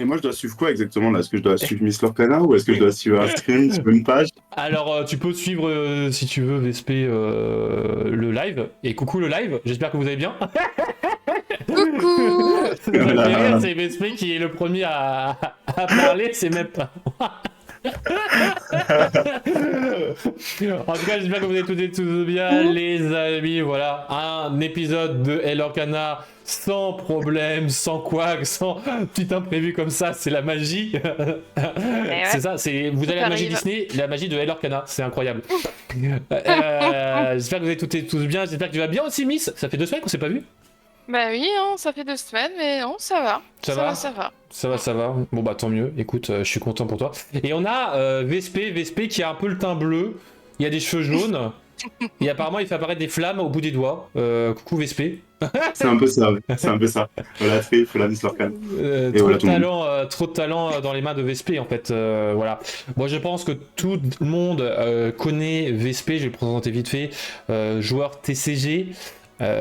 Et moi, je dois suivre quoi exactement là? Est-ce que je dois suivre Miss Lorcana ou est-ce que je dois suivre un stream sur une page? Alors, tu peux suivre, si tu veux, VSP, le live. Et coucou le live, j'espère que vous allez bien. Coucou! Ça me fait rire, Voilà. c'est VSP qui est le premier à parler, c'est même pas moi. En tout cas, j'espère que vous allez toutes et tous bien, les amis. Voilà, un épisode de El Orcana sans problème, sans quoi, sans petit imprévu comme ça, c'est la magie. Ouais, C'est ça, c'est vous tout avez la magie arrive. Disney, la magie de El Orcana, c'est incroyable. J'espère que vous allez toutes et tous bien, j'espère que tu vas bien aussi, Miss. Ça fait 2 semaines qu'on s'est pas vu. Bah oui, hein, ça fait 2 semaines, mais non, ça va. Ça va? Ça va. Ça va, ça va. Bon bah tant mieux. Écoute, je suis content pour toi. Et on a Vespé qui a un peu le teint bleu. Il a des cheveux jaunes. Et apparemment, il fait apparaître des flammes au bout des doigts. Coucou Vespé. C'est un peu ça, ouais. C'est un peu ça. Voilà, Trif, voilà Miss Lorcana. Et voilà tout le monde. Trop de talent dans les mains de Vespé en fait. Voilà. Moi, je pense que tout le monde connaît Vespé. Je vais le présenter vite fait. Joueur TCG.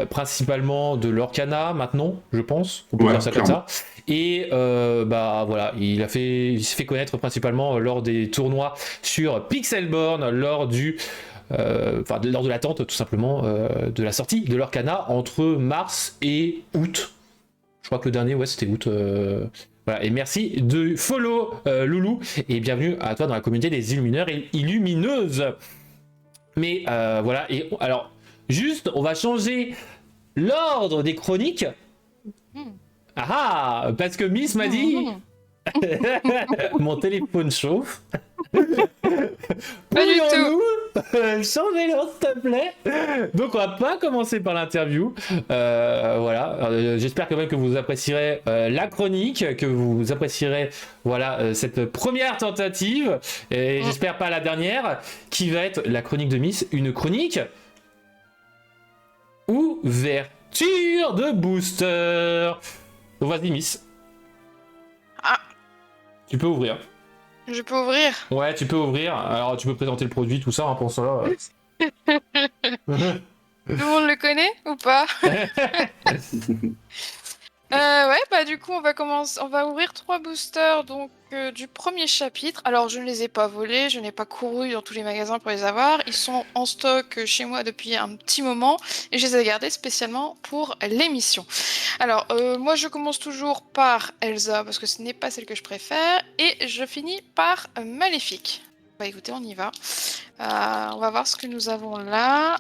Principalement de l'Orcana maintenant, je pense, on peut Ouais, dire ça comme clairement. ça. Et bah voilà, il s'est fait connaître principalement lors des tournois sur Pixelborn, lors lors de l'attente tout simplement de la sortie de l'Orcana entre mars et août. Je crois que le dernier, ouais, c'était août. Voilà, et merci de follow Loulou et bienvenue à toi dans la communauté des illumineurs et illumineuses. Mais voilà, et alors juste, on va changer l'ordre des chroniques. Hmm. Ah, parce que Miss m'a dit Mhm. mon téléphone chauffe. Pas du tout. Pourrions-nous changer l'ordre, s'il te plaît? Donc, on va pas commencer par l'interview. Voilà. J'espère quand même que vous apprécierez la chronique, que vous apprécierez voilà cette première tentative, et Mm. j'espère pas la dernière, qui va être la chronique de Miss, une chronique ouverture de booster. Donc, vas-y, Miss. Ah, Tu peux ouvrir. je peux ouvrir. Ouais, tu peux ouvrir. Alors, tu peux présenter le produit, tout ça, hein, pour cela. Tout le monde le connaît ou pas? Ouais, bah du coup, on va ouvrir 3 boosters donc du premier chapitre. Alors, je ne les ai pas volés, je n'ai pas couru dans tous les magasins pour les avoir. Ils sont en stock chez moi depuis un petit moment et je les ai gardés spécialement pour l'émission. Alors, moi, je commence toujours par Elsa parce que ce n'est pas celle que je préfère et je finis par Maléfique. Bah écoutez, on y va. On va voir ce que nous avons là.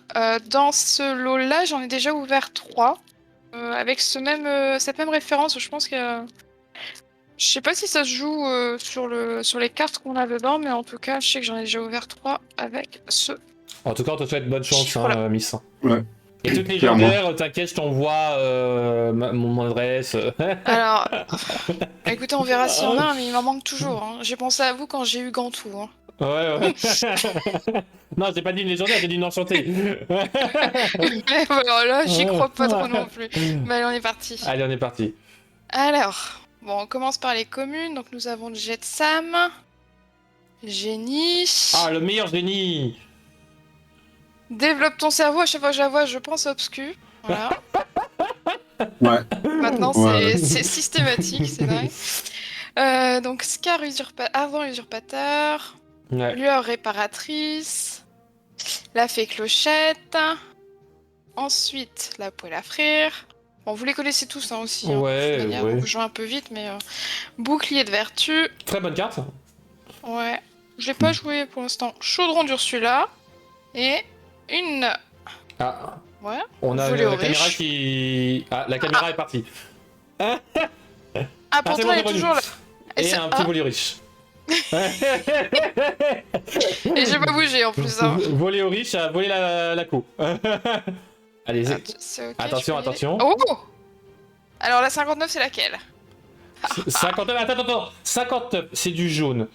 Dans ce lot-là, j'en ai déjà ouvert 3. Avec cette même référence, je pense que... Je sais pas si ça se joue sur les cartes qu'on a dedans, mais en tout cas, je sais que j'en ai déjà ouvert 3 avec ce En tout cas, on te souhaite bonne chance, chiffre-là. hein, Miss. Ouais, Et toutes clairement. légendaires, t'inquiète, je t'envoie mon adresse. Alors, écoutez, on verra s'il y en a un, mais il m'en manque toujours. Hein. J'ai pensé à vous quand j'ai eu Gantou. Hein. Ouais. Non, j'ai pas dit une légendaire, j'ai dit une enchantée. Mais voilà, là, j'y crois pas trop non plus. Mais allez, on est parti. Allez, on est parti. Alors, bon, on commence par les communes. Donc, nous avons Jetsam, Génie. Ah, le meilleur génie. Développe ton cerveau. À chaque fois que je la vois, je pense à Obscu. Voilà. Ouais, Maintenant, ouais. c'est systématique, c'est vrai. Donc, Scar Ardent Usurpateur, Ouais. Lueur Réparatrice, la Fée Clochette, ensuite la Poêle à frire. Bon, vous les connaissez tous hein, aussi, hein, de toute manière, donc je vais un peu vite, mais Bouclier de Vertu, Très bonne carte. ouais, j'ai pas joué pour l'instant. Chaudron d'Ursula, et une... Ah, Ouais, on a volée aux la caméra riches. qui... Ah, la caméra est partie. Ah, Ah, c'est pourtant, bon, elle c'est est revenu. toujours là. Et un petit volet riche. Et j'ai pas bougé en plus. Hein. Voler aux riches, à voler la co. Allez, Ah, c'est ok, attention, je peux y aller. attention. Oh! Alors la 59, c'est laquelle? 59, attends. 59, c'est du jaune.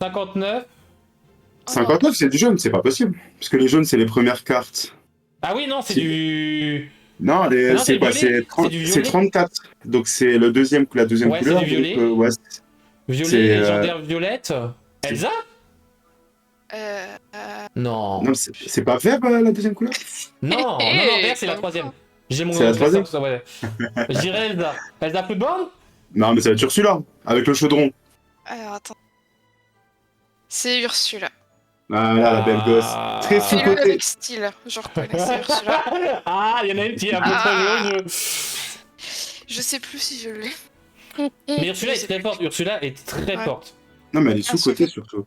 59. Oh non. 59, c'est du jaune, c'est pas possible. Parce que les jaunes, c'est les premières cartes. Ah oui, non, c'est C'est- du... Non, Ah non, c'est c'est du quoi? violet. C'est du C'est violet. 34. Donc c'est la deuxième Ouais, c'est couleur. du Donc violet. ouais, Violet, c'est légendaire violette. c'est- Elsa? Euh... Non. non, c'est pas vert la deuxième couleur? Non, vert, c'est la Comme troisième. quoi. J'ai mon C'est la troisième? curseur, ouais. Je dirais Elsa. Elsa Football? Non, mais ça va être Ursula, avec le chaudron. Alors, attends. C'est Ursula. Ah là, la belle gosse. Très Fais-le sous-côté. avec style. Je reconnais, c'est Ursula. Ah, il y en a une qui est un peu trop Ah. joueuse. Je sais plus si je l'ai. Mais Ursula Je est sais très plus. forte. Ursula est très Ouais. forte. Non, mais elle est Bien sous-côté sûr. surtout.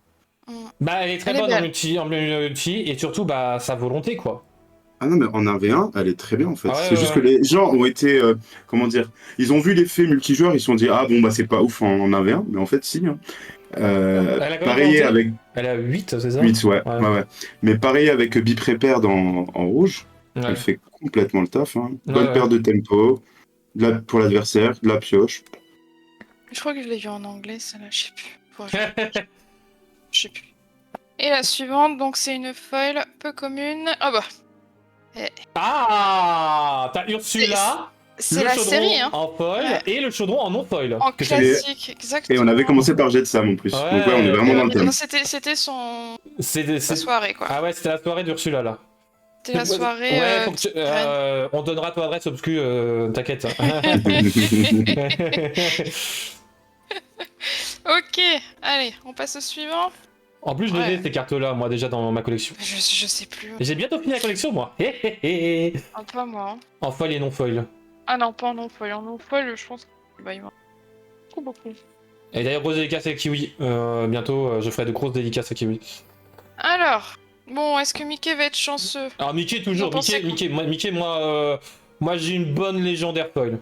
Bah, elle est très Elle est bonne en belle. multi et surtout bah sa volonté quoi. Ah non, mais en 1v1, elle est très bien en fait. Ah ouais, C'est ouais, juste que ouais. les gens ont été. Comment dire? Ils ont vu l'effet multijoueur, ils se sont dit, ah bon, bah c'est pas ouf en 1v1, mais en fait, si. Hein. Elle a quand même Pareil monté. avec Elle a 8, c'est ça? 8, ouais, Ouais. ouais, ouais. Mais pareil avec Be Prepared en rouge, elle Ouais. fait complètement le taf. Hein. Ouais, Bonne ouais. perte de tempo, pour l'adversaire, de la pioche. Je crois que je l'ai vu en anglais, celle-là, je sais plus. Je sais plus. Et la suivante, donc c'est une foil peu commune. Ah bah, Ah, t'as Ursula, c'est le la chaudron série, hein. en foil Ouais. et le chaudron en non foil. En Que t'as- classique, Et exactement. on avait commencé par Jet Sam en plus. Donc ouais, on est Ouais. vraiment dans le Non, thème. c'était sa C'est soirée, quoi. Ah ouais, c'était la soirée d'Ursula là. C'était la soirée. Ouais, faut que reine. on donnera ton adresse obscure, t'inquiète. Ok, allez, on passe au suivant. En plus, je les ai ces cartes-là, moi, déjà dans ma collection. Je sais plus. Et j'ai bientôt fini la collection, moi. Hé, hé, hé. Ah, pas moi. Hein. En foil et non foil. Ah non, pas en non-foil. En non-foil, je pense que bah, il va beaucoup. Et d'ailleurs, grosse dédicace à Kiwi. Bientôt, je ferai de grosses dédicaces à Kiwi. Alors, bon, est-ce que Mickey va être chanceux? Alors, Mickey, Vous toujours. en pensez Mickey, moi j'ai une bonne légendaire foil.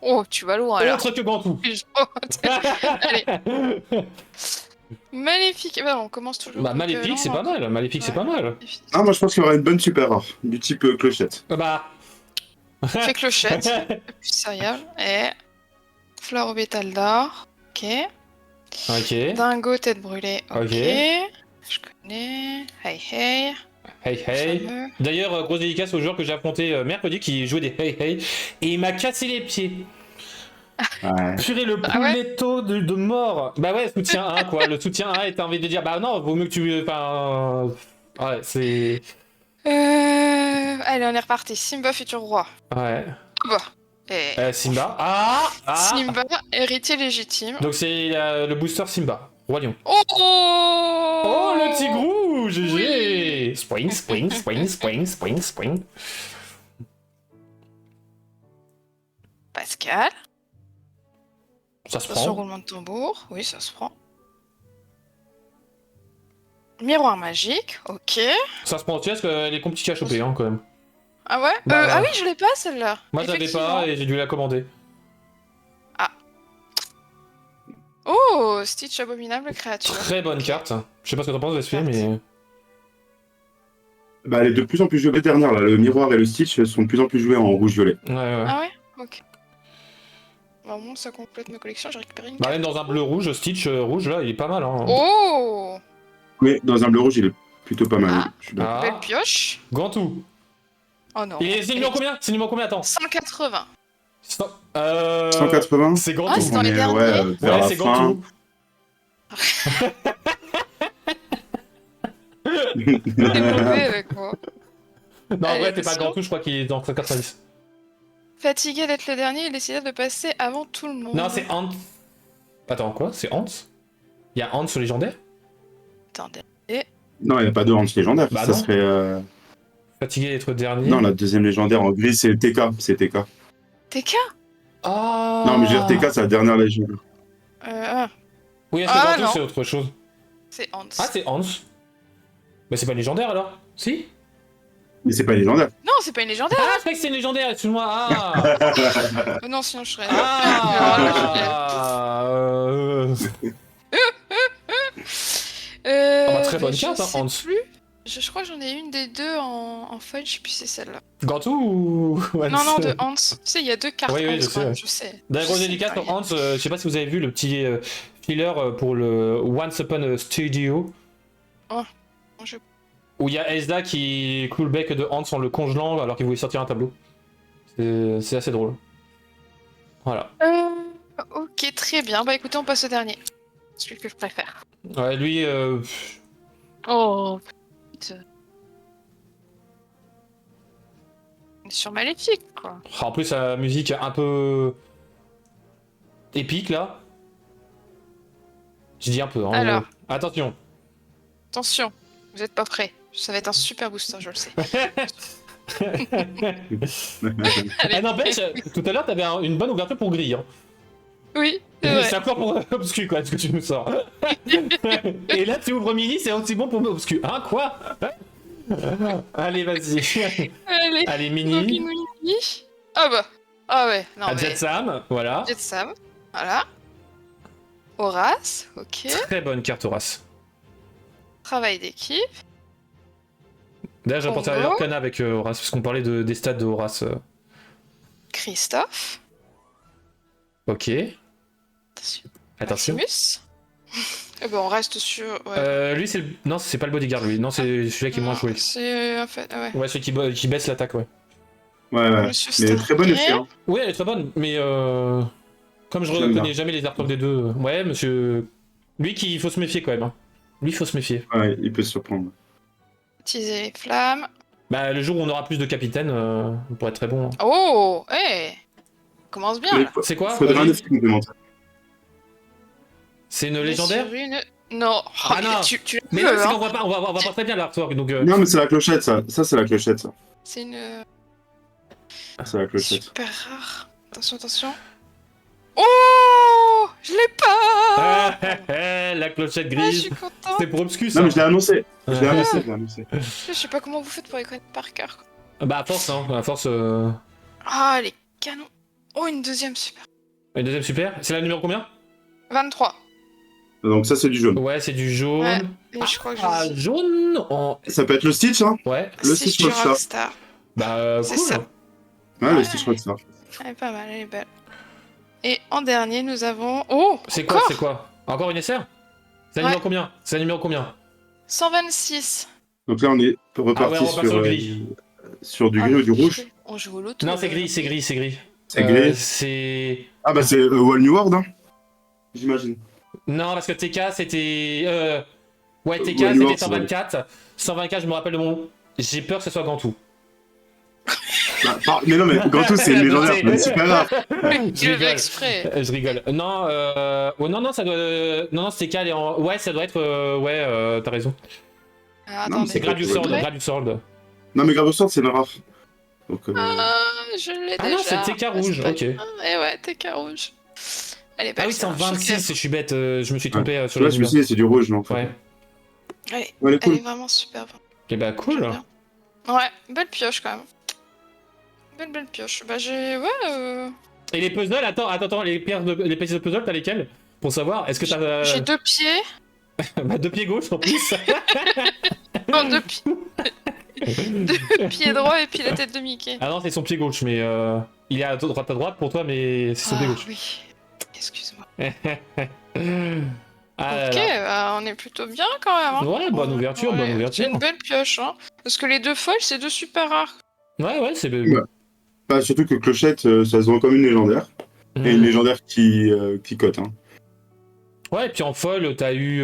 Oh, tu vas loin, là. Autre que Gantou. Allez, Maléfique. Bah, on commence toujours. Bah, donc, Maléfique, non, c'est non. pas mal. Maléfique, c'est Ouais. pas mal. Ah, moi je pense qu'il y aura une bonne super rare, du type clochette. Bah. Fait clochette, plus céréales, et fleur au bétal d'or. Ok. Ok. Dingo, tête brûlée. Ok. Ok. Je connais. Hey hey. Hey hey. Fameux. D'ailleurs, grosse dédicace au joueur que j'ai affronté mercredi qui jouait des hey hey. Et il m'a cassé les pieds. Ouais. Purée, le Ah ouais pouletto de mort. Bah ouais, soutien 1 quoi. Le soutien 1 et t'as envie de dire bah non, vaut mieux que tu. Enfin. Ouais, c'est. Allez, on est reparti. Simba, futur roi. Ouais. Bah. Et Simba. Ah. Simba, héritier légitime. Donc c'est le booster Simba. Roi Lion. Oh Oh le tigrou GG Oui. Spring, spring, spring, spring, spring, spring. Pascal. Ça se Attention, prend. roulement de tambour. Oui, ça se prend. Miroir magique. Ok. Ça se prend aussi parce qu'elle est compliquée à choper hein, quand même. Ah ouais Bah, Ah oui, je l'ai pas celle-là. Moi je l'avais Effectivement. pas et j'ai dû la commander. Oh, Stitch abominable créature. Très bonne carte. Je sais pas ce que t'en penses Vesper Carte. mais... Bah, elle est de plus en plus jouée. Les dernières, là, le miroir et le Stitch sont de plus en plus joués en rouge-violet. Ouais ouais. Ah ouais Ok. Bah, bon, ça complète ma collection, j'ai récupéré une Bah carte. même dans un bleu rouge, Stitch rouge là, il est pas mal hein. Oh Mais dans un bleu-rouge, il est plutôt pas mal. Ah. Oui, je suis d'accord. Belle pioche. Gantou. Oh non. Et c'est numéro combien? C'est numéro combien? Attends. 180. 180. C'est Gantou. Ah, c'est dans On les est, derniers. ouais, vers Ouais, la c'est fin. Gantou. T'es mauvais avec moi. Non, en Allez, vrai, t'es pas attention. Gantou, je crois qu'il est dans 190. Fatigué d'être le dernier, il décida de passer avant tout le monde. Non, c'est Hans. Attends, quoi? C'est Hans? Il y a Hans légendaire? Attendez. Non, il n'y a pas de Hans légendaire. Bah ça non. serait. Fatigué d'être dernier. Non, la deuxième légendaire en gris, c'est TK. C'est TK. TK Ah. Non, mais je veux dire, TK, c'est la dernière légendaire. Oui, est-ce Ah, que non. Gantou, c'est autre chose? C'est Hans. Ah, c'est Hans. Mais c'est pas une légendaire alors? Si? Mais c'est pas légendaire. Non, c'est pas une légendaire. Ah, je croyais que c'est une légendaire, excuse-moi. Ah. Non, sinon je serais. Ah. Ah bah, très bonne je carte, hein, sais Hans. plus. Je crois que j'en ai une des deux en foil, je sais plus si c'est celle-là. Gantou ou Hans? Non, non, de Hans. Tu sais, il y a deux cartes Oui, oui, Hans, je quand sais, même, ouais. je sais. D'ailleurs, Je gros sais, dédicace ouais. pour Hans, je sais pas si vous avez vu le petit filler pour le Once Upon a Studio. Je- Où il y a Ezda qui cloue le bec de Hans en le congelant alors qu'il voulait sortir un tableau. C'est assez drôle. Voilà. Ok, très bien. Bah écoutez, on passe au dernier. Celui que je préfère. Ouais, lui, Oh, putain. On est sur Maléfique, quoi. en plus, sa musique un peu épique là. Je dis un peu. Hein, Alors. Attention. Attention, vous êtes pas prêts. Ça va être un super booster, je le sais. Eh, n'empêche, tout à l'heure, t'avais une bonne ouverture pour grille. Hein. Oui, c'est vrai. C'est encore pour obscur, quoi, ce que tu nous sors. Et là, tu ouvres mini, c'est aussi bon pour obscur. Hein, quoi? Allez, vas-y. Allez, mini. Ah bah. Ah ouais, non mais... Jet Sam, voilà. Jet Sam, voilà. Horace, ok. Très bonne carte Horace. Travail d'équipe. D'ailleurs, j'ai pensé à Congo. Arcana avec Horace, parce qu'on parlait des stats de Horace. Christophe. Ok. Attention. Maximus. Eh ben, on reste sur... Ouais. Lui, c'est le... Non, c'est pas le bodyguard, lui. Non, c'est celui-là qui est moins Non, joué. C'est... En fait, ouais. Ouais, celui qui baisse l'attaque, ouais. Ouais. Monsieur Mais très bonne Starkey. effet. Hein. Oui, elle est très bonne, mais comme je J'aime reconnais bien. jamais les artworks des deux... Ouais, monsieur... Lui, il faut se méfier, quand même. Hein. Lui, il faut se méfier. Ouais, il peut se surprendre. Utiliser les flammes. Bah, le jour où on aura plus de capitaines, il pourrait être très bon. Hein. Oh, commence bien, là. C'est quoi Faudrait un Vas-y. effet complémentaire. C'est une légendaire? Sur une... Non. Ah non. Tu Mais peux, non, c'est hein. qu'on voit pas, on voit pas très bien l'artwork, donc... Non, mais c'est la clochette, ça. Ça, c'est la clochette, ça. C'est une... C'est la clochette. Super rare. Attention, attention. Oh, je l'ai pas. La clochette Ah, je grise. suis contente. C'est pour Obscus, ça. Non, mais je l'ai annoncé. Je l'ai Ouais. annoncé, je l'ai annoncé. Je sais pas comment vous faites pour les connaître par cœur. Quoi. Bah, à force, hein. À force... Ah, les canons. Oh, une deuxième super. Et deuxième super. C'est la numéro combien? 23. Donc ça, c'est du jaune. Ouais, c'est du jaune. Ouais. Et je crois que Ah, je jaune en... Ça peut être le Stitch, hein. Ouais. Le C'est Stitch sur Rockstar. Rockstar. Bah, C'est cool. ça. Ouais, le Stitch Rockstar. Elle est pas mal, elle est belle. Et en dernier, nous avons... Oh, C'est quoi, encore c'est quoi? Encore une SR? C'est la Ouais. numéro combien? C'est la numéro combien? 126. Donc là, on est reparti Ah ouais, on repart sur le gris. sur du Ah, gris ou du rouge. On joue au loto. Non, c'est gris, c'est gris, c'est gris. C'est gris. C'est... Ah bah c'est Wall New World, hein. J'imagine. Non, parce que TK, c'était... Ouais, TK, Ouais, New c'était York, 124. 124, je me rappelle de mon... J'ai peur que ce soit Gantou. Mais non, mais Gantou, c'est une légendaire. Mais c'est pas grave. Je Je le rigole. fais exprès. Je rigole. Non, ouais, non, ça doit... Non, TK, elle est en... Ouais, ça doit être... Ouais, t'as raison. Ah, Non, mais attendez. C'est Gradius Sword, Ouais. Gradius Sword. Non, mais Gravesword, c'est une rare. Donc, Ah, je l'ai Ah déjà. non, c'est TK rouge, pas ok. grave. Et ouais, TK rouge. Elle est belle. Ah oui, c'est en celle-là, je trouve 26, je suis bête, je me suis trompé sur là, les numéros. celui-ci, c'est du rouge, non. Ouais. qu'elle- Ouais, elle est Elle cool. est vraiment superbe. Et bah cool. J'aime bien. Ouais, belle pioche quand même. Belle pioche. Bah j'ai... Ouais, Et les puzzles, attends, les pièces de puzzle, t'as lesquelles? Pour savoir, est-ce que t'as... j'ai 2 pieds. Bah, 2 pieds gauche en plus. Non, 2 pieds. 2 pieds droits et puis la tête de Mickey. Ah non, c'est son pied gauche, mais il est à droite pour toi, mais c'est son pied gauche. Oui. Excuse-moi. Ah là Ok, là. bah, on est plutôt bien quand même. Hein. Ouais, bonne ouverture, Ouais, bonne ouverture. C'est une belle pioche. Hein. Parce que les 2 folles, c'est 2 super rares. Ouais, c'est... Ouais. Bah, surtout que Clochette, ça se vend comme une légendaire. Et une légendaire qui cote, hein. Ouais, et puis en folle, t'as eu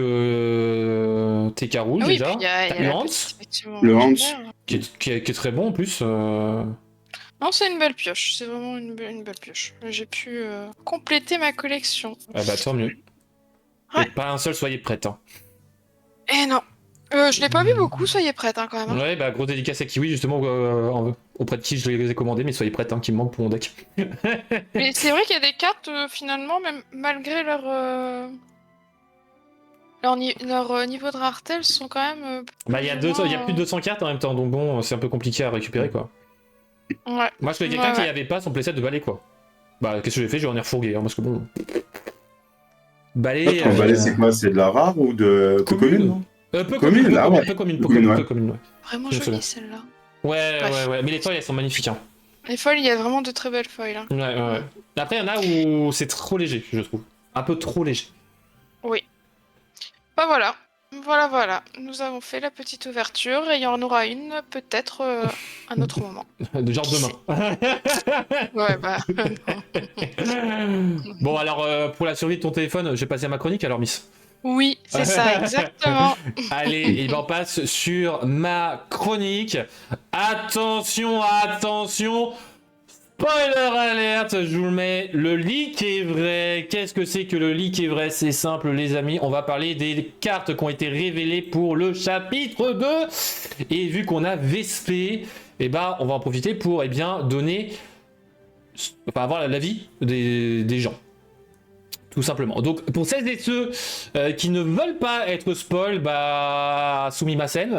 TK rouge Ah oui, déjà. puis il y a T'as la le Hans, petite, effectivement, Le Hans. légendaire. qui est très bon en plus. Non, c'est une belle pioche. C'est vraiment une belle pioche. J'ai pu compléter ma collection. Ah bah tant mieux. Ouais. Et pas un seul, soyez prête. Hein. Eh non. Je l'ai pas vu beaucoup, soyez prête hein, quand même. Hein. Ouais, bah gros dédicace à Kiwi, justement, auprès de qui je les ai commandés, mais soyez prête, hein, qui me manque pour mon deck. Mais c'est vrai qu'il y a des cartes, finalement, même malgré leur niveau de rareté, elles sont quand même... Bah il y a plus de 200 cartes en même temps, donc bon, c'est un peu compliqué à récupérer, quoi. Ouais. Moi, je connais quelqu'un Ouais, qui ouais. avait pas son playset de balai, quoi. Bah, qu'est-ce que j'ai fait? Je vais en ai refourgué, hein, parce que bon... Balai... Attends, balai, c'est quoi? C'est de la rare ou de commune, non? Peu Commune, commune, ah ouais. peu commune, Peu commune, ouais. peu commune, ouais. Vraiment Je me souviens. jolie celle-là. Ouais, mais les foils, elles sont magnifiques, hein. Les foils, il y a vraiment de très belles foils. Hein. Ouais. Après, il y en a où c'est trop léger, je trouve. Un peu trop léger. Oui. Bah voilà. Voilà. Nous avons fait la petite ouverture et il y en aura une peut-être un autre moment. De genre Qui demain. Ouais, bah... Bon, alors, pour la survie de ton téléphone, je vais passer à ma chronique, alors, Miss. Oui, c'est ça, exactement. Allez, et ben on passe sur ma chronique. Attention, Spoiler alert, je vous le mets, le leak est vrai. Qu'est-ce que c'est que le leak est vrai? C'est simple les amis, on va parler des cartes qui ont été révélées pour le chapitre 2. Et vu qu'on a Vespé, eh ben, on va en profiter pour donner, enfin, avoir l'avis des gens. Tout simplement. Donc pour celles et ceux qui ne veulent pas être spoil, bah Sumimasen,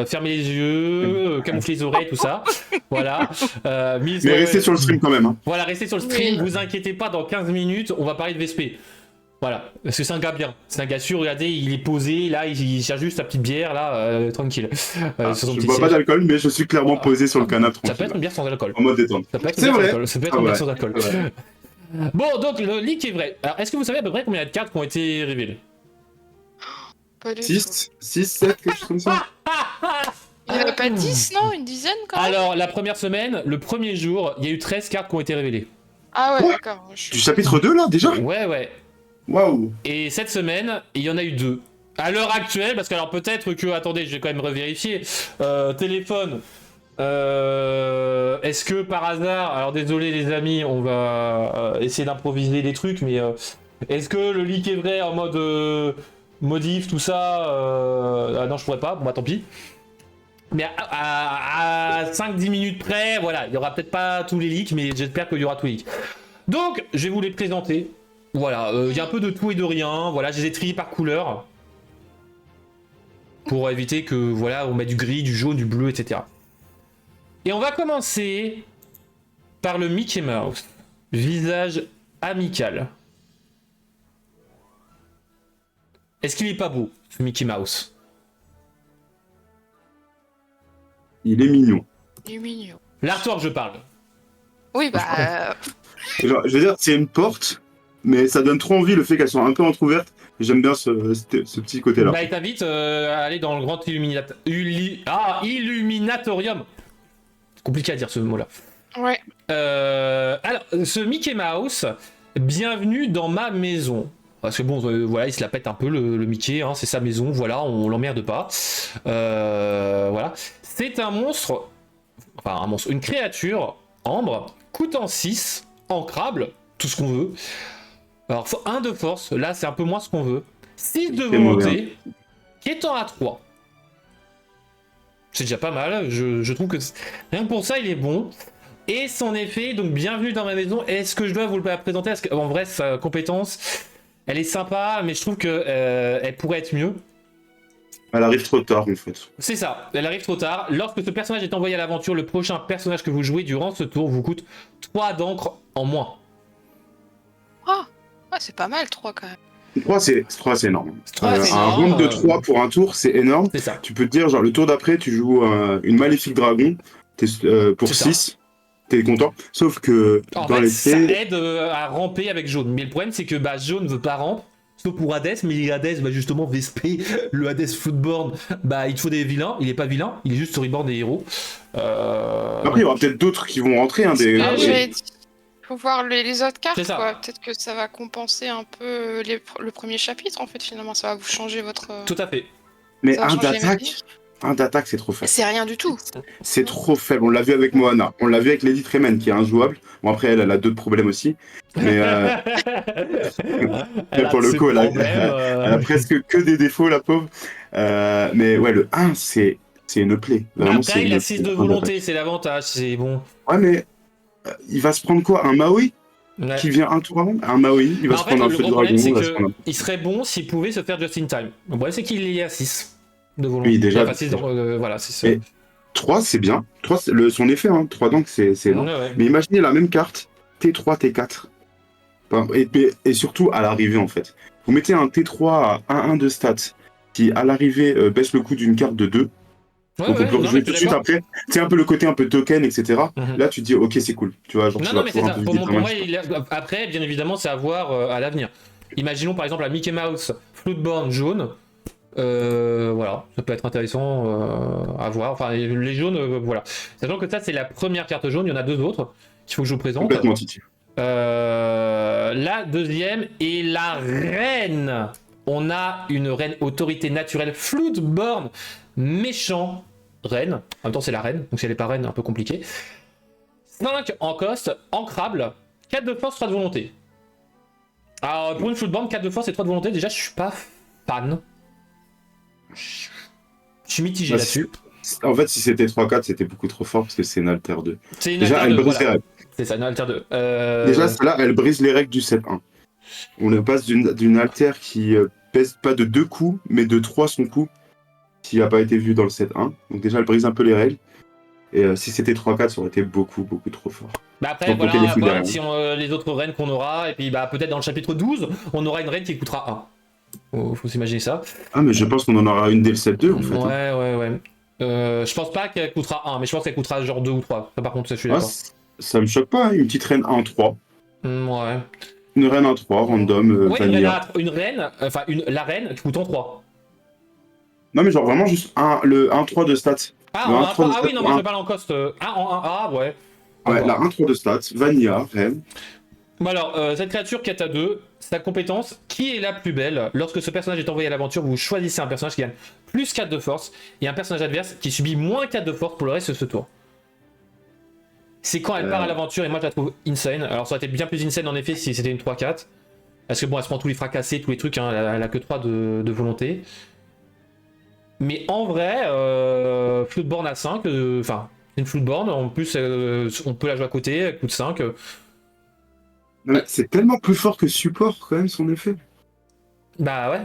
fermez les yeux, camouflez les oreilles, tout ça. Voilà. Mais restez sur le stream quand même. Hein. Voilà, restez sur le stream, Oui. vous inquiétez pas, dans 15 minutes, on va parler de Vespé. Voilà, parce que c'est un gars bien, c'est un gars sûr, regardez, il est posé, là, il cherche juste sa petite bière, là, tranquille. Ah, Sur son je petit bois pas siège. d'alcool, mais je suis clairement posé sur le canapé Ça peut être tranquille. une bière sans alcool. En mode détente. Ça peut être une C'est bière sans vrai. alcool. Ça peut être Ah une bière ouais. sans alcool. C'est vrai. Bon, donc le leak est vrai. Alors, est-ce que vous savez à peu près combien de cartes qui ont été révélées? Pas du tout. 6, 7, quelque chose comme ça. Il n'y en avait pas 10, non? Une dizaine quand même? Alors, la première semaine, le premier jour, il y a eu 13 cartes qui ont été révélées. Ah ouais, Ouais. d'accord. Du chapitre 2 là déjà. Ouais. Waouh. Et cette semaine, il y en a eu 2. À l'heure actuelle, parce que alors peut-être que, attendez, je vais quand même revérifier. Téléphone. Est-ce que par hasard, alors désolé les amis, on va essayer d'improviser des trucs, mais est-ce que le leak est vrai en mode modif, tout ça ah non, je pourrais pas, bon bah tant pis. Mais à 5-10 minutes près, voilà, il y aura peut-être pas tous les leaks, mais j'espère qu'il y aura tous les leaks. Donc, je vais vous les présenter. Voilà, il y a un peu de tout et de rien. Voilà, je les ai triés par couleur. Pour éviter que, voilà, on met du gris, du jaune, du bleu, etc. Et on va commencer par le Mickey Mouse. Visage amical. Est-ce qu'il est pas beau, ce Mickey Mouse? Il est mignon. Il est mignon. L'artwork, je parle. Oui, bah. Genre, je veux dire, c'est une porte, mais ça donne trop envie le fait qu'elle soit un peu entrouverte. J'aime bien ce petit côté-là. Bah, il t'invite à aller dans le grand Illuminatorium. C'est compliqué à dire ce mot-là. Ouais. Alors, ce Mickey Mouse, bienvenue dans ma maison. Parce que bon, voilà, il se la pète un peu le Mickey, hein, c'est sa maison, voilà, on l'emmerde pas. Voilà. C'est un monstre, une créature, ambre, coûtant 6, ancrable, tout ce qu'on veut. Alors, 1 de force, là c'est un peu moins ce qu'on veut. 6 de volonté, qui est en A3. C'est déjà pas mal, je trouve que rien que pour ça il est bon. Et son effet, donc bienvenue dans ma maison, est-ce que je dois vous le présenter? Parce qu'en vrai, sa compétence, elle est sympa, mais je trouve que elle pourrait être mieux. Elle arrive trop tard en fait. C'est ça, elle arrive trop tard. Lorsque ce personnage est envoyé à l'aventure, le prochain personnage que vous jouez durant ce tour vous coûte 3 d'encre en moins. Ah, ouais, c'est pas mal, 3 quand même. 3 c'est énorme. 3, c'est un énorme, round de 3 pour un tour, c'est énorme. C'est ça. Tu peux te dire, genre, le tour d'après, tu joues une maléfique dragon pour C'est ça. 6. T'es content. Sauf que En dans fait, les ça faits, aide à ramper avec jaune. Mais le problème, c'est que jaune veut pas ramper. Sauf pour Hades, mais Hades, justement, Vespé, le Hades Floodborn, il te faut des vilains. Il est pas vilain, il est juste storyboard des héros. après, il y aura peut-être d'autres qui vont rentrer. Hein, Ah, j'avais dit, faut voir les autres cartes, C'est ça. quoi. Peut-être que ça va compenser un peu le premier chapitre, en fait, finalement. Ça va vous changer votre. Tout à fait. Mais Ça va un changer les d'attaque, mécaniques. c'est trop faible. C'est rien du tout. C'est trop faible. On l'a vu avec Moana. On l'a vu avec Lady Tremaine, qui est injouable. Bon, après, elle a d'autres problèmes aussi. Mais pour le coup, elle a presque que des défauts, la pauvre. Mais ouais, le 1, c'est une plaie. Vraiment, Après, il a une 6 de plaie. volonté, c'est l'avantage, c'est bon. Ouais, mais il va se prendre quoi? Un Maui Ouais. qui vient un tour avant? Un Maui, il va En se fait, prendre un le feu de gros dragon. problème, c'est il va se prendre qu'il serait bon s'il pouvait se faire just in time. Le problème, c'est qu'il est à 6 de volonté. Oui, déjà. Enfin, 6 voilà, c'est ça. Et 3, c'est bien. 3, son effet, hein. 3 donc c'est énorme. Ouais. Mais imaginez la même carte, T3, T4. Et surtout à l'arrivée, en fait. Vous mettez un T3 à 1-1 de stats qui, à l'arrivée, baisse le coût d'une carte de 2. Donc on peut non, rejouer mais tout de je suis suite d'accord. après. C'est un peu le côté un peu token, etc. Mhm. Là, tu te dis, ok, c'est cool. Tu vois, genre, tu Non, vas mais c'est pouvoir ça. un peu Pour vider ta moi, main. après, bien évidemment, c'est à voir à l'avenir. Imaginons par exemple la Mickey Mouse Floodborn jaune. Voilà, ça peut être intéressant à voir. Enfin, les jaunes, voilà. Sachant que ça, c'est la première carte jaune. Il y en a 2 autres qu'il faut que je vous présente. Complètement titi. La deuxième est la reine. On a une reine autorité naturelle Floodborn méchant reine. En même temps, c'est la reine, donc si elle n'est pas reine, un peu compliqué. 5 en cost, ancrable, 4 de force, 3 de volonté. Alors pour une Floodborn, 4 de force et 3 de volonté, déjà je suis pas fan. Je suis mitigé Bah, là-dessus. En fait, si c'était 3-4, c'était beaucoup trop fort parce que c'est une alter 2. C'est une Déjà, alter elle 2, brise les voilà. règles. C'est ça, une alter 2. Déjà, celle-là, elle brise les règles du 7-1. On passe d'une alter qui pèse pas de 2 coups, mais de 3 son coup, qui n'a pas été vu dans le 7-1. Donc déjà, elle brise un peu les règles. Et si c'était 3-4, ça aurait été beaucoup, beaucoup trop fort. Bah après, Sans compter les voilà, fouilles voir derrière. si les autres reines qu'on aura, et puis bah peut-être dans le chapitre 12, on aura une reine qui coûtera 1. Faut s'imaginer ça. Ah, mais je pense qu'on en aura une dès le 7-2, en fait. hein. Ouais. Je pense pas qu'elle coûtera 1, mais je pense qu'elle coûtera genre 2 ou 3. Ça, par contre, ça, je suis Ah, d'accord. ça me choque pas, hein, une petite reine 1-3. Ouais. Une reine 1-3, random, Ouais, vanilla. la reine qui coûte en 3. Non, mais genre vraiment juste le 1-3 de stats. Ah, Le en 1-3 de ah stats, oui, non, mais je parle en cost. Ah, en 1, ah, ouais. Ouais, la 1-3 de stats, vanilla, reine. Bon alors, cette créature qui est à 2, sa compétence, qui est la plus belle? Lorsque ce personnage est envoyé à l'aventure, vous choisissez un personnage qui gagne plus 4 de force et un personnage adverse qui subit moins 4 de force pour le reste de ce tour. C'est quand elle part à l'aventure et moi je la trouve insane. Alors ça aurait été bien plus insane en effet si c'était une 3-4. Parce que bon, elle se prend tous les fracassés, tous les trucs, hein, elle a que 3 de volonté. Mais en vrai, Floodborn à 5, enfin, c'est une Floodborn, en plus on peut la jouer à côté, elle coûte 5. Non, mais c'est tellement plus fort que support, quand même, son effet. Bah ouais.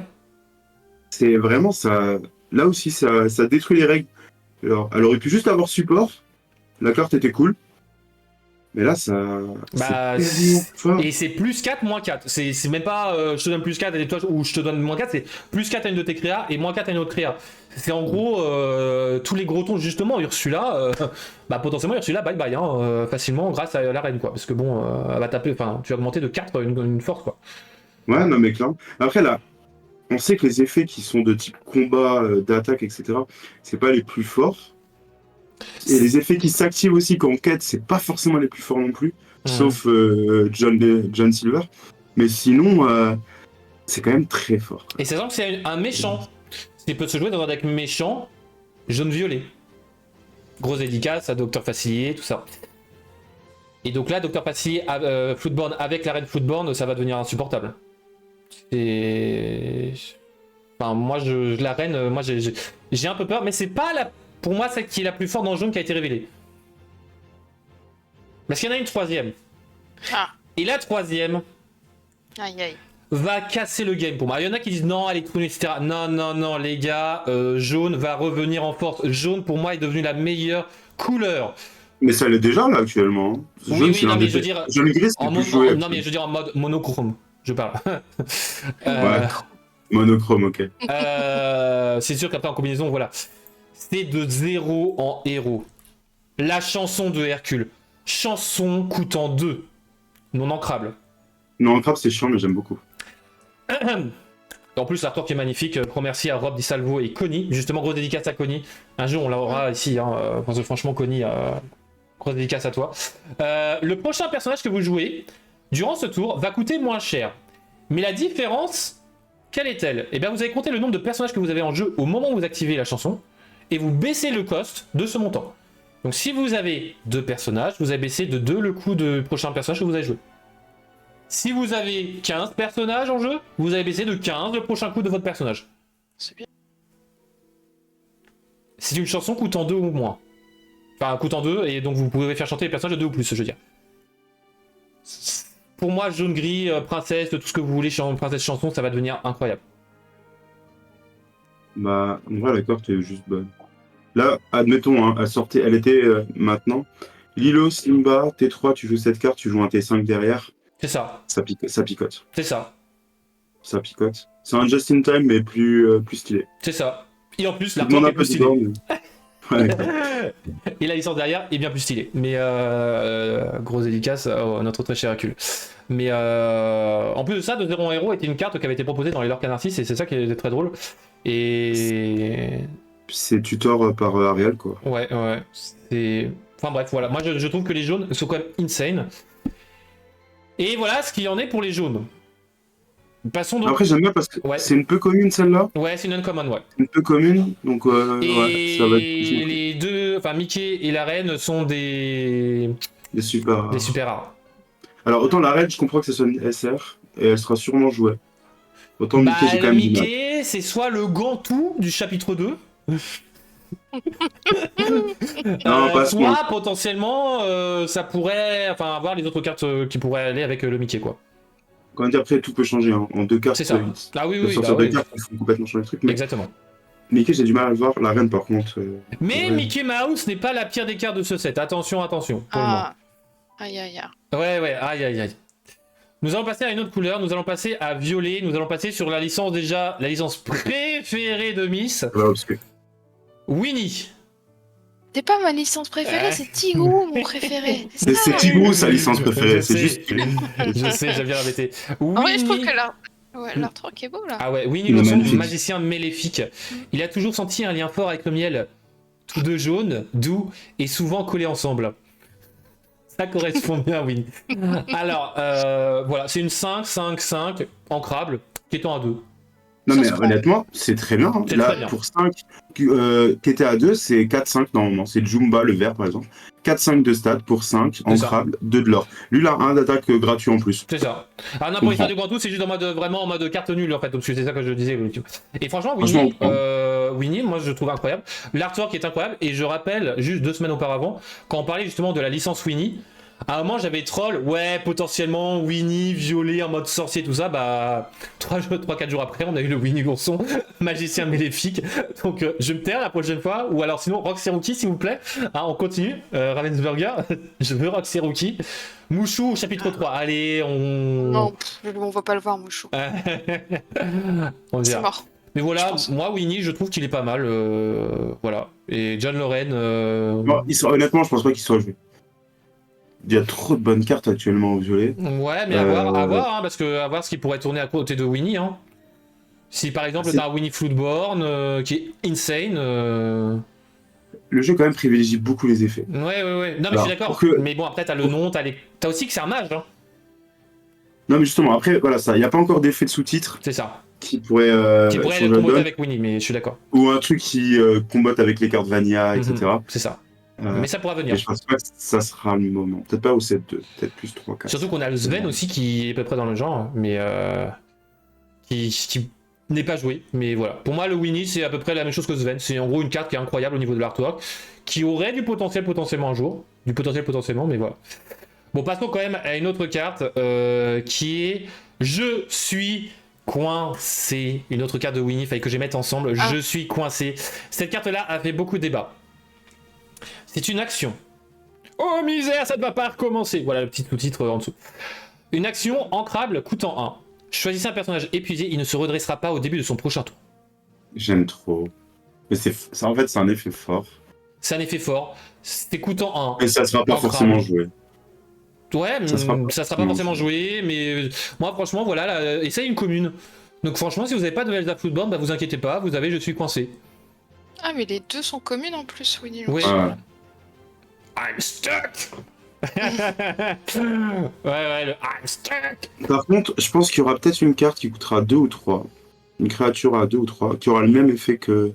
C'est vraiment ça. Là aussi, ça détruit les règles. Alors, elle aurait pu juste avoir support. La carte était cool. Mais là, ça. Bah, c'est tellement fort. et c'est plus 4, moins 4. C'est même pas je te donne plus 4 et toi, ou je te donne moins 4, c'est plus 4 à une de tes créas et moins 4 à une autre créa. C'est en gros tous les gros tons, justement, Ursula, bah potentiellement Ursula, bye bye, hein, facilement grâce à la reine, quoi. Parce que bon, elle va taper, enfin, tu vas augmenter de 4 une force, quoi. Ouais, non, mais clairement. Après, là, on sait que les effets qui sont de type combat, d'attaque, etc., c'est pas les plus forts. Et les effets qui s'activent aussi quand on quête, c'est pas forcément les plus forts non plus. Sauf John Silver. Mais sinon, c'est quand même très fort. Et c'est simple, c'est un méchant. Il peut se jouer dans un deck méchant, jaune-violet. Grosse dédicace à Docteur Facilier, tout ça. Et donc là, Docteur Facilier, Floodborn avec la reine Floodborn, ça va devenir insupportable. Et... Enfin, moi, la reine, moi, j'ai un peu peur, mais c'est pas pour moi celle qui est la plus forte dans le jaune qui a été révélée. Parce qu'il y en a une troisième. Ah, Et la troisième aïe aïe. va casser le game pour moi. Il y en a qui disent non, elle est trop nulle, etc. Non, les gars, jaune va revenir en force. Jaune, pour moi, est devenu la meilleure couleur. Mais ça l'est déjà, là, actuellement. Oui, c'est non, l'un mais des je veux dire, jaune gris, c'est non, plus joué. mais je veux dire en mode monochrome, je parle. Ouais, monochrome, ok. C'est sûr qu'après en combinaison, voilà. C'est de 0 en héros. La chanson de Hercule. Chanson coûtant 2. Non ancrable. Non, crabe, c'est chiant, mais j'aime beaucoup. En plus, l'artwork est magnifique. Gros merci à Rob Di Salvo et Connie. Justement, grosse dédicace à Connie. Un jour, on l'aura ici. Hein. Parce que franchement, Connie, grosse dédicace à toi. Le prochain personnage que vous jouez durant ce tour va coûter moins cher. Mais la différence, quelle est-elle? Eh bien, vous allez compter le nombre de personnages que vous avez en jeu au moment où vous activez la chanson. Et vous baissez le cost de ce montant. Donc, si vous avez 2 personnages, vous avez baissé de 2 le coût de prochain personnage que vous avez joué. Si vous avez 15 personnages en jeu, vous avez baissé de 15 le prochain coup de votre personnage. C'est bien. C'est une chanson coûtant 2 ou moins. Enfin, coûtant 2, et donc vous pouvez faire chanter les personnages de 2 ou plus, je veux dire. Pour moi, jaune, gris, princesse, tout ce que vous voulez, princesse chanson, ça va devenir incroyable. Bah, en vrai, la carte est juste bonne. Là, admettons, hein, elle était maintenant. Lilo, Simba, T3, tu joues cette carte, tu joues un T5 derrière. C'est ça. Ça picote. C'est ça. Ça picote. C'est un just in time, mais plus stylé. C'est ça. Et en plus, Je demande l'artwork un est peu plus stylé. dedans, mais... Ouais. Et la licence derrière est bien plus stylée. Mais grosse dédicace à notre très cher Hercule. Mais en plus de ça, de 0 en héros était une carte qui avait été proposée dans les lore Canarsis et c'est ça qui est très drôle. Et C'est tutor par Ariel, quoi. ouais. C'est... Enfin bref, voilà. Moi je trouve que les jaunes sont quand même insane. Et voilà ce qu'il en est pour les jaunes. Passons donc. Après, j'aime bien parce que Ouais. c'est une peu commune, celle-là. Ouais, c'est une uncommon, ouais. Une peu commune, donc Et ouais, ça va être... les deux, enfin Mickey et la reine sont des Des super rares. Des super rares. Alors, autant la reine, je comprends que ce soit une SR, et elle sera sûrement jouée. Autant Mickey, j'ai quand même du mal. Mickey, c'est soit le Gantou du chapitre 2. Non, pas à ce soit point. potentiellement ça pourrait avoir les autres cartes qui pourraient aller avec le Mickey quoi. Quand on dit après, tout peut changer. Hein. En 2 cartes, C'est ça. Ah oui, ils peuvent oui, sortir bah 2 oui. cartes qui font complètement changer le truc. Mais Exactement. Mickey, j'ai du mal à le voir. La reine, par contre. Mais ouais. Mickey Mouse n'est pas la pire des cartes de ce set. Attention, attention. Pour le moment. Aïe aïe aïe. Ouais, aïe aïe aïe. Nous allons passer à une autre couleur, nous allons passer à violet, nous allons passer sur la licence la licence préférée de Miss, Ouais, parce que... Winnie. C'est pas ma licence préférée, c'est Tigrou mon préféré. C'est Tigrou sa licence préférée, Je c'est sais. juste. Je sais, j'avais répété. En vrai, je trouve Winnie. que l'artwork est beau là. Ah ouais, Winnie Il est l'ourson, magnifique. magicien maléfique. Il a toujours senti un lien fort avec le miel. Tous deux jaunes, doux et souvent collés ensemble. Ça correspond bien à Winnie. Alors, voilà, c'est une 5-5-5 ancrable qui est en A2. Non, Ça mais se prend. honnêtement, c'est très bien. Hein. C'est Là, très bien. pour 5 qui était à 2, c'est 4-5 normalement. C'est Jumba, le vert, par exemple. 4-5 de stats pour 5, ancrable, 2 de l'or. Lui, il a 1 d'attaque gratuit en plus. C'est ça. Ah non, pour l'histoire du Grand Tout, c'est juste vraiment en mode carte nulle en fait, parce que c'est ça que je disais. Et franchement, Winnie, Winnie, moi je trouve incroyable. L'artwork est incroyable, et je rappelle, juste 2 semaines auparavant, quand on parlait justement de la licence Winnie, à un moment j'avais troll, ouais, potentiellement Winnie, violet en mode sorcier, tout ça, bah 3-4 jours après, on a eu le Winnie l'ourson, magicien maléfique. Donc je vais me taire la prochaine fois, ou alors sinon Roxy Rookie s'il vous plaît. On continue, Ravensburger, je veux Roxy Rookie. Mouchou, chapitre 3, allez, Non, on va pas le voir, Mouchou. On C'est verra. mort. Mais voilà, Je pense. moi Winnie, je trouve qu'il est pas mal, voilà. Et John Loren, Bon, honnêtement, je pense pas qu'il soit joué. Il y a trop de bonnes cartes actuellement au violet. ouais, mais à voir, hein, parce que à voir ce qui pourrait tourner à côté de Winnie. Hein. Si par exemple t'as un Winnie Floodborn qui est insane. Le jeu, quand même, privilégie beaucoup les effets. Ouais. Non, mais Alors, je suis d'accord. que... Mais bon, après t'as le nom, t'as aussi que c'est un mage. Hein. Non, mais justement, après, voilà, ça. Il n'y a pas encore d'effet de sous-titres C'est ça. qui pourrait Qui pourrait changer le la comboter donne. avec Winnie, mais je suis d'accord. Ou un truc qui combatte avec les cartes Vanilla, etc. C'est ça. Mais ça pourra venir. Mais je pense pas que ça sera le moment. Peut-être pas au 7-2, peut-être plus 3-4. Surtout qu'on a le Sven aussi qui est à peu près dans le genre, mais qui n'est pas joué. Mais voilà. Pour moi, le Winnie, c'est à peu près la même chose que Sven. C'est en gros une carte qui est incroyable au niveau de l'artwork, qui aurait du potentiel potentiellement un jour. Du potentiel potentiellement, mais voilà. Bon, passons quand même à une autre carte qui est Je suis coincé. Une autre carte de Winnie, fallait que je les mette ensemble. Je suis coincé. Cette carte-là a fait beaucoup de débats. C'est une action. Oh misère, ça ne va pas recommencer. Voilà le petit sous-titre en dessous. Une action ancrable coûtant 1. Choisissez un personnage épuisé, il ne se redressera pas au début de son prochain tour. J'aime trop. Mais en fait, c'est un effet fort. C'est un effet fort. C'est coûtant 1. Et ça sera pas forcément joué. Ouais, ça sera pas forcément joué, mais moi franchement, voilà, là, essaye une commune. Donc franchement, si vous n'avez pas de Elsa Floodborn, bah vous inquiétez pas, vous avez Je suis coincé. Ah, mais les deux sont communes en plus, Winnie. Oui. Ouais. I'm stuck. ouais, le I'm stuck. Par contre, je pense qu'il y aura peut-être une carte qui coûtera 2 ou 3. Une créature à 2 ou 3, qui aura le même effet que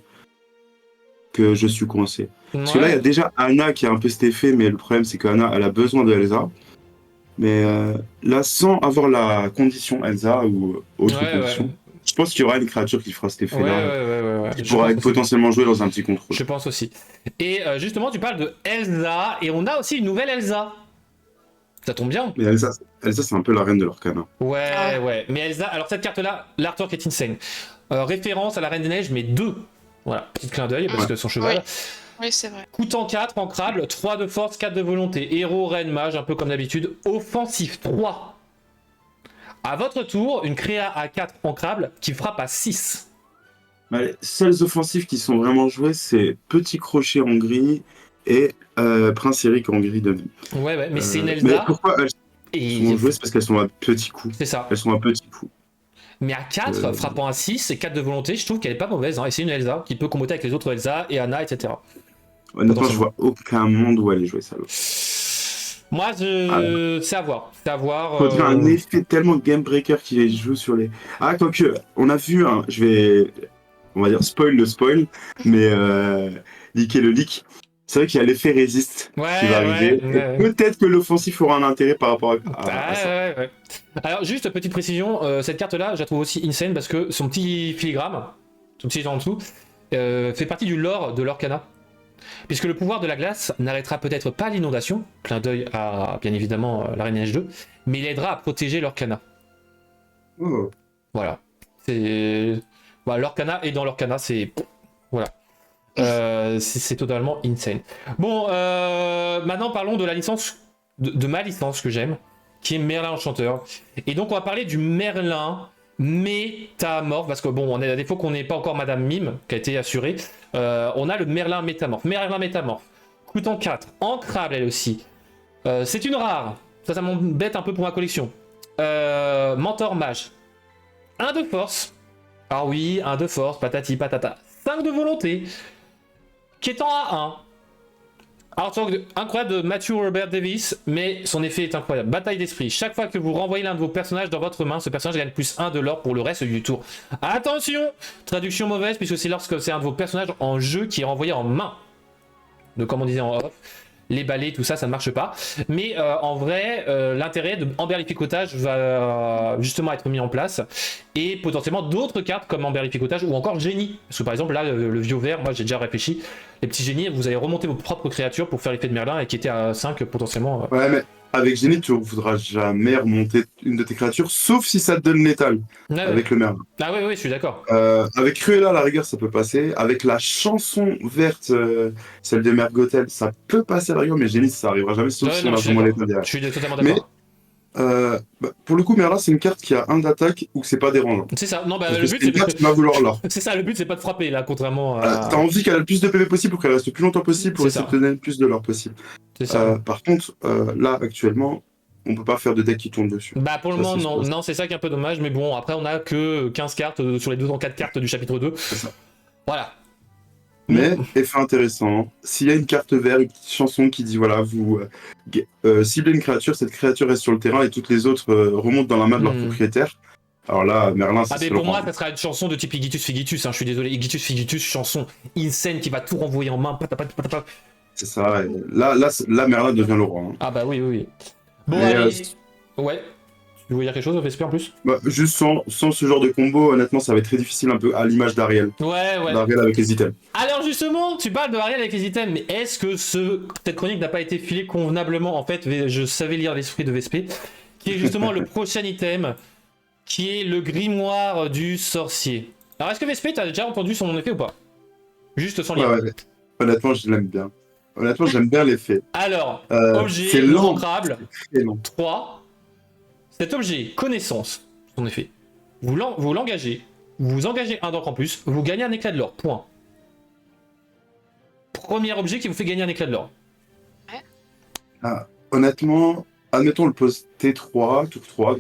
Je suis coincé. Parce que là, il y a déjà Anna qui a un peu cet effet, mais le problème, c'est qu'Anna, elle a besoin de Elsa. Mais là, sans avoir la condition Elsa ou autre condition, je pense qu'il y aura une créature qui fera cet effet-là. Qui pourra être potentiellement jouée dans un petit contrôle. Je pense aussi. Et justement, tu parles de Elsa, et on a aussi une nouvelle Elsa. Ça tombe bien. Mais Elsa, c'est un peu la reine de l'Orcana. Ouais. Mais Elsa, alors cette carte-là, l'artwork est insane. Référence à la Reine des Neiges, mais 2. Voilà, petit clin d'œil, parce que son cheval. Oui, c'est vrai. Coûtant 4, ancrable, 3 de force, 4 de volonté. Héros, reine, mage, un peu comme d'habitude. Offensif 3. À votre tour, une créa à 4 ancrable qui frappe à 6. Les seuls offensifs qui sont vraiment joués, c'est Petit Crochet en gris et Prince Eric en gris de même. Ouais, mais c'est une Elsa. Mais pourquoi elles sont jouées? C'est parce qu'elles sont à petits coups. C'est ça. Elles sont à petits coups. Mais à 4, frappant à 6 et 4 de volonté, je trouve qu'elle est pas mauvaise. Hein. Et c'est une Elsa qui peut comboter avec les autres Elsa et Anna, etc. Honnêtement, je vois aucun monde où elle est jouée, ça. Moi, c'est à voir. C'est à voir. Faudrait un effet tellement game breaker qui joue sur les. Ah, quoique, on a vu, hein, on va dire spoil le spoil, mais leaker le leak. c'est vrai qu'il y a l'effet résiste Ouais, qui va arriver. ouais, ouais. Et peut-être que l'offensif aura un intérêt par rapport à Ah, ça. ouais. Alors, juste petite précision, cette carte-là, je la trouve aussi insane parce que son petit filigrane, son petit en dessous, fait partie du lore de l'Orcana. Puisque le pouvoir de la glace n'arrêtera peut-être pas l'inondation, clin d'œil à, bien évidemment, la Reine des Neiges 2, mais il aidera à protéger l'Orcana. Oh. Voilà. C'est. Voilà, l'Orcana est dans l'Orcana, c'est. Voilà. C'est totalement insane. Bon, maintenant parlons de la licence, de ma licence que j'aime, qui est Merlin Enchanteur. Et donc on va parler du Merlin métamorphe, parce que bon, on est à défaut qu'on n'ait pas encore Madame Mime, qui a été assurée. On a le Merlin métamorphe. Merlin métamorphe, coûtant 4, ancrable elle aussi. C'est une rare, ça m'embête un peu pour ma collection. Mentor mage. 1 de force. Ah oui, 1 de force, patati patata. 5 de volonté. Qui est en A1. Artwork incroyable de Matthew Robert Davis, mais son effet est incroyable. Bataille d'esprit. Chaque fois que vous renvoyez l'un de vos personnages dans votre main, ce personnage gagne plus 1 de l'or pour le reste du tour. Attention! Traduction mauvaise, puisque c'est lorsque c'est un de vos personnages en jeu qui est renvoyé en main. Donc comme on disait en off, les balais, tout ça, ça ne marche pas. Mais en vrai, l'intérêt de Emberlificotage va justement être mis en place. Et potentiellement d'autres cartes comme Emberlificotage ou encore Génie. Parce que par exemple, là, le vieux vert, moi j'ai déjà réfléchi. Les petits génies, vous allez remonter vos propres créatures pour faire l'effet de Merlin et qui était à 5 potentiellement. Ouais, mais avec Génie, tu ne voudras jamais remonter une de tes créatures, sauf si ça te donne létal, avec le Merlin. Ah oui, je suis d'accord. Avec Cruella, à la rigueur, ça peut passer. Avec la chanson verte, celle de Mergotel, ça peut passer à la rigueur, mais Génie, ça arrivera jamais, sauf si on a vraiment létal derrière. Je suis totalement d'accord. Pour le coup, Merlin, c'est une carte qui a 1 d'attaque ou que c'est pas dérangeant. C'est ça. Non, Parce le que but c'est une carte qui va vouloir l'or. c'est ça, le but c'est pas de frapper là, contrairement à. T'as envie qu'elle ait le plus de PV possible pour qu'elle reste le plus longtemps possible pour C'est essayer ça. de te donner le plus de l'or possible. C'est ça. Par contre, là, actuellement, on peut pas faire de deck qui tourne dessus. Bah pour le Ça, moment c'est non, sûr. non c'est ça qui est un peu dommage, mais bon après on a que 15 cartes sur les 204 cartes du chapitre 2. C'est ça. Voilà. Mais, effet intéressant, s'il y a une carte verte, une petite chanson qui dit voilà, vous ciblez une créature, cette créature reste sur le terrain et toutes les autres remontent dans la main de leur propriétaire. Alors là, Merlin, Ah mais pour moi ça sera une chanson de type Igitus Figitus, hein, je suis désolé, Igitus Figitus, chanson insane qui va tout renvoyer en main, patapata. C'est ça, là, Merlin devient le roi. Hein. Ah bah oui. Bon Mais, allez, ouais. Tu voulais dire quelque chose, Vesper en plus? Bah, juste sans ce genre de combo, honnêtement, ça va être très difficile, un peu à l'image d'Ariel. Ouais. D'Ariel avec les items. Alors justement, tu parles de Ariel avec les items, mais est-ce que cette chronique n'a pas été filée convenablement? En fait, je savais lire l'esprit de Vespé, qui est justement le prochain item, qui est le grimoire du sorcier. Alors est-ce que Vespé, t'as déjà entendu son effet ou pas? Juste sans lire. Ouais. Honnêtement, je l'aime bien. Honnêtement, j'aime bien l'effet. Alors, c'est objet lent. ancrable, C'est lent. 3. Cet objet, connaissance, son effet. Vous l'engagez, vous engagez un d'encre en plus, vous gagnez un éclat de l'or, point. Premier objet qui vous fait gagner un éclat de l'or. Honnêtement, admettons le poste T3, tour 3,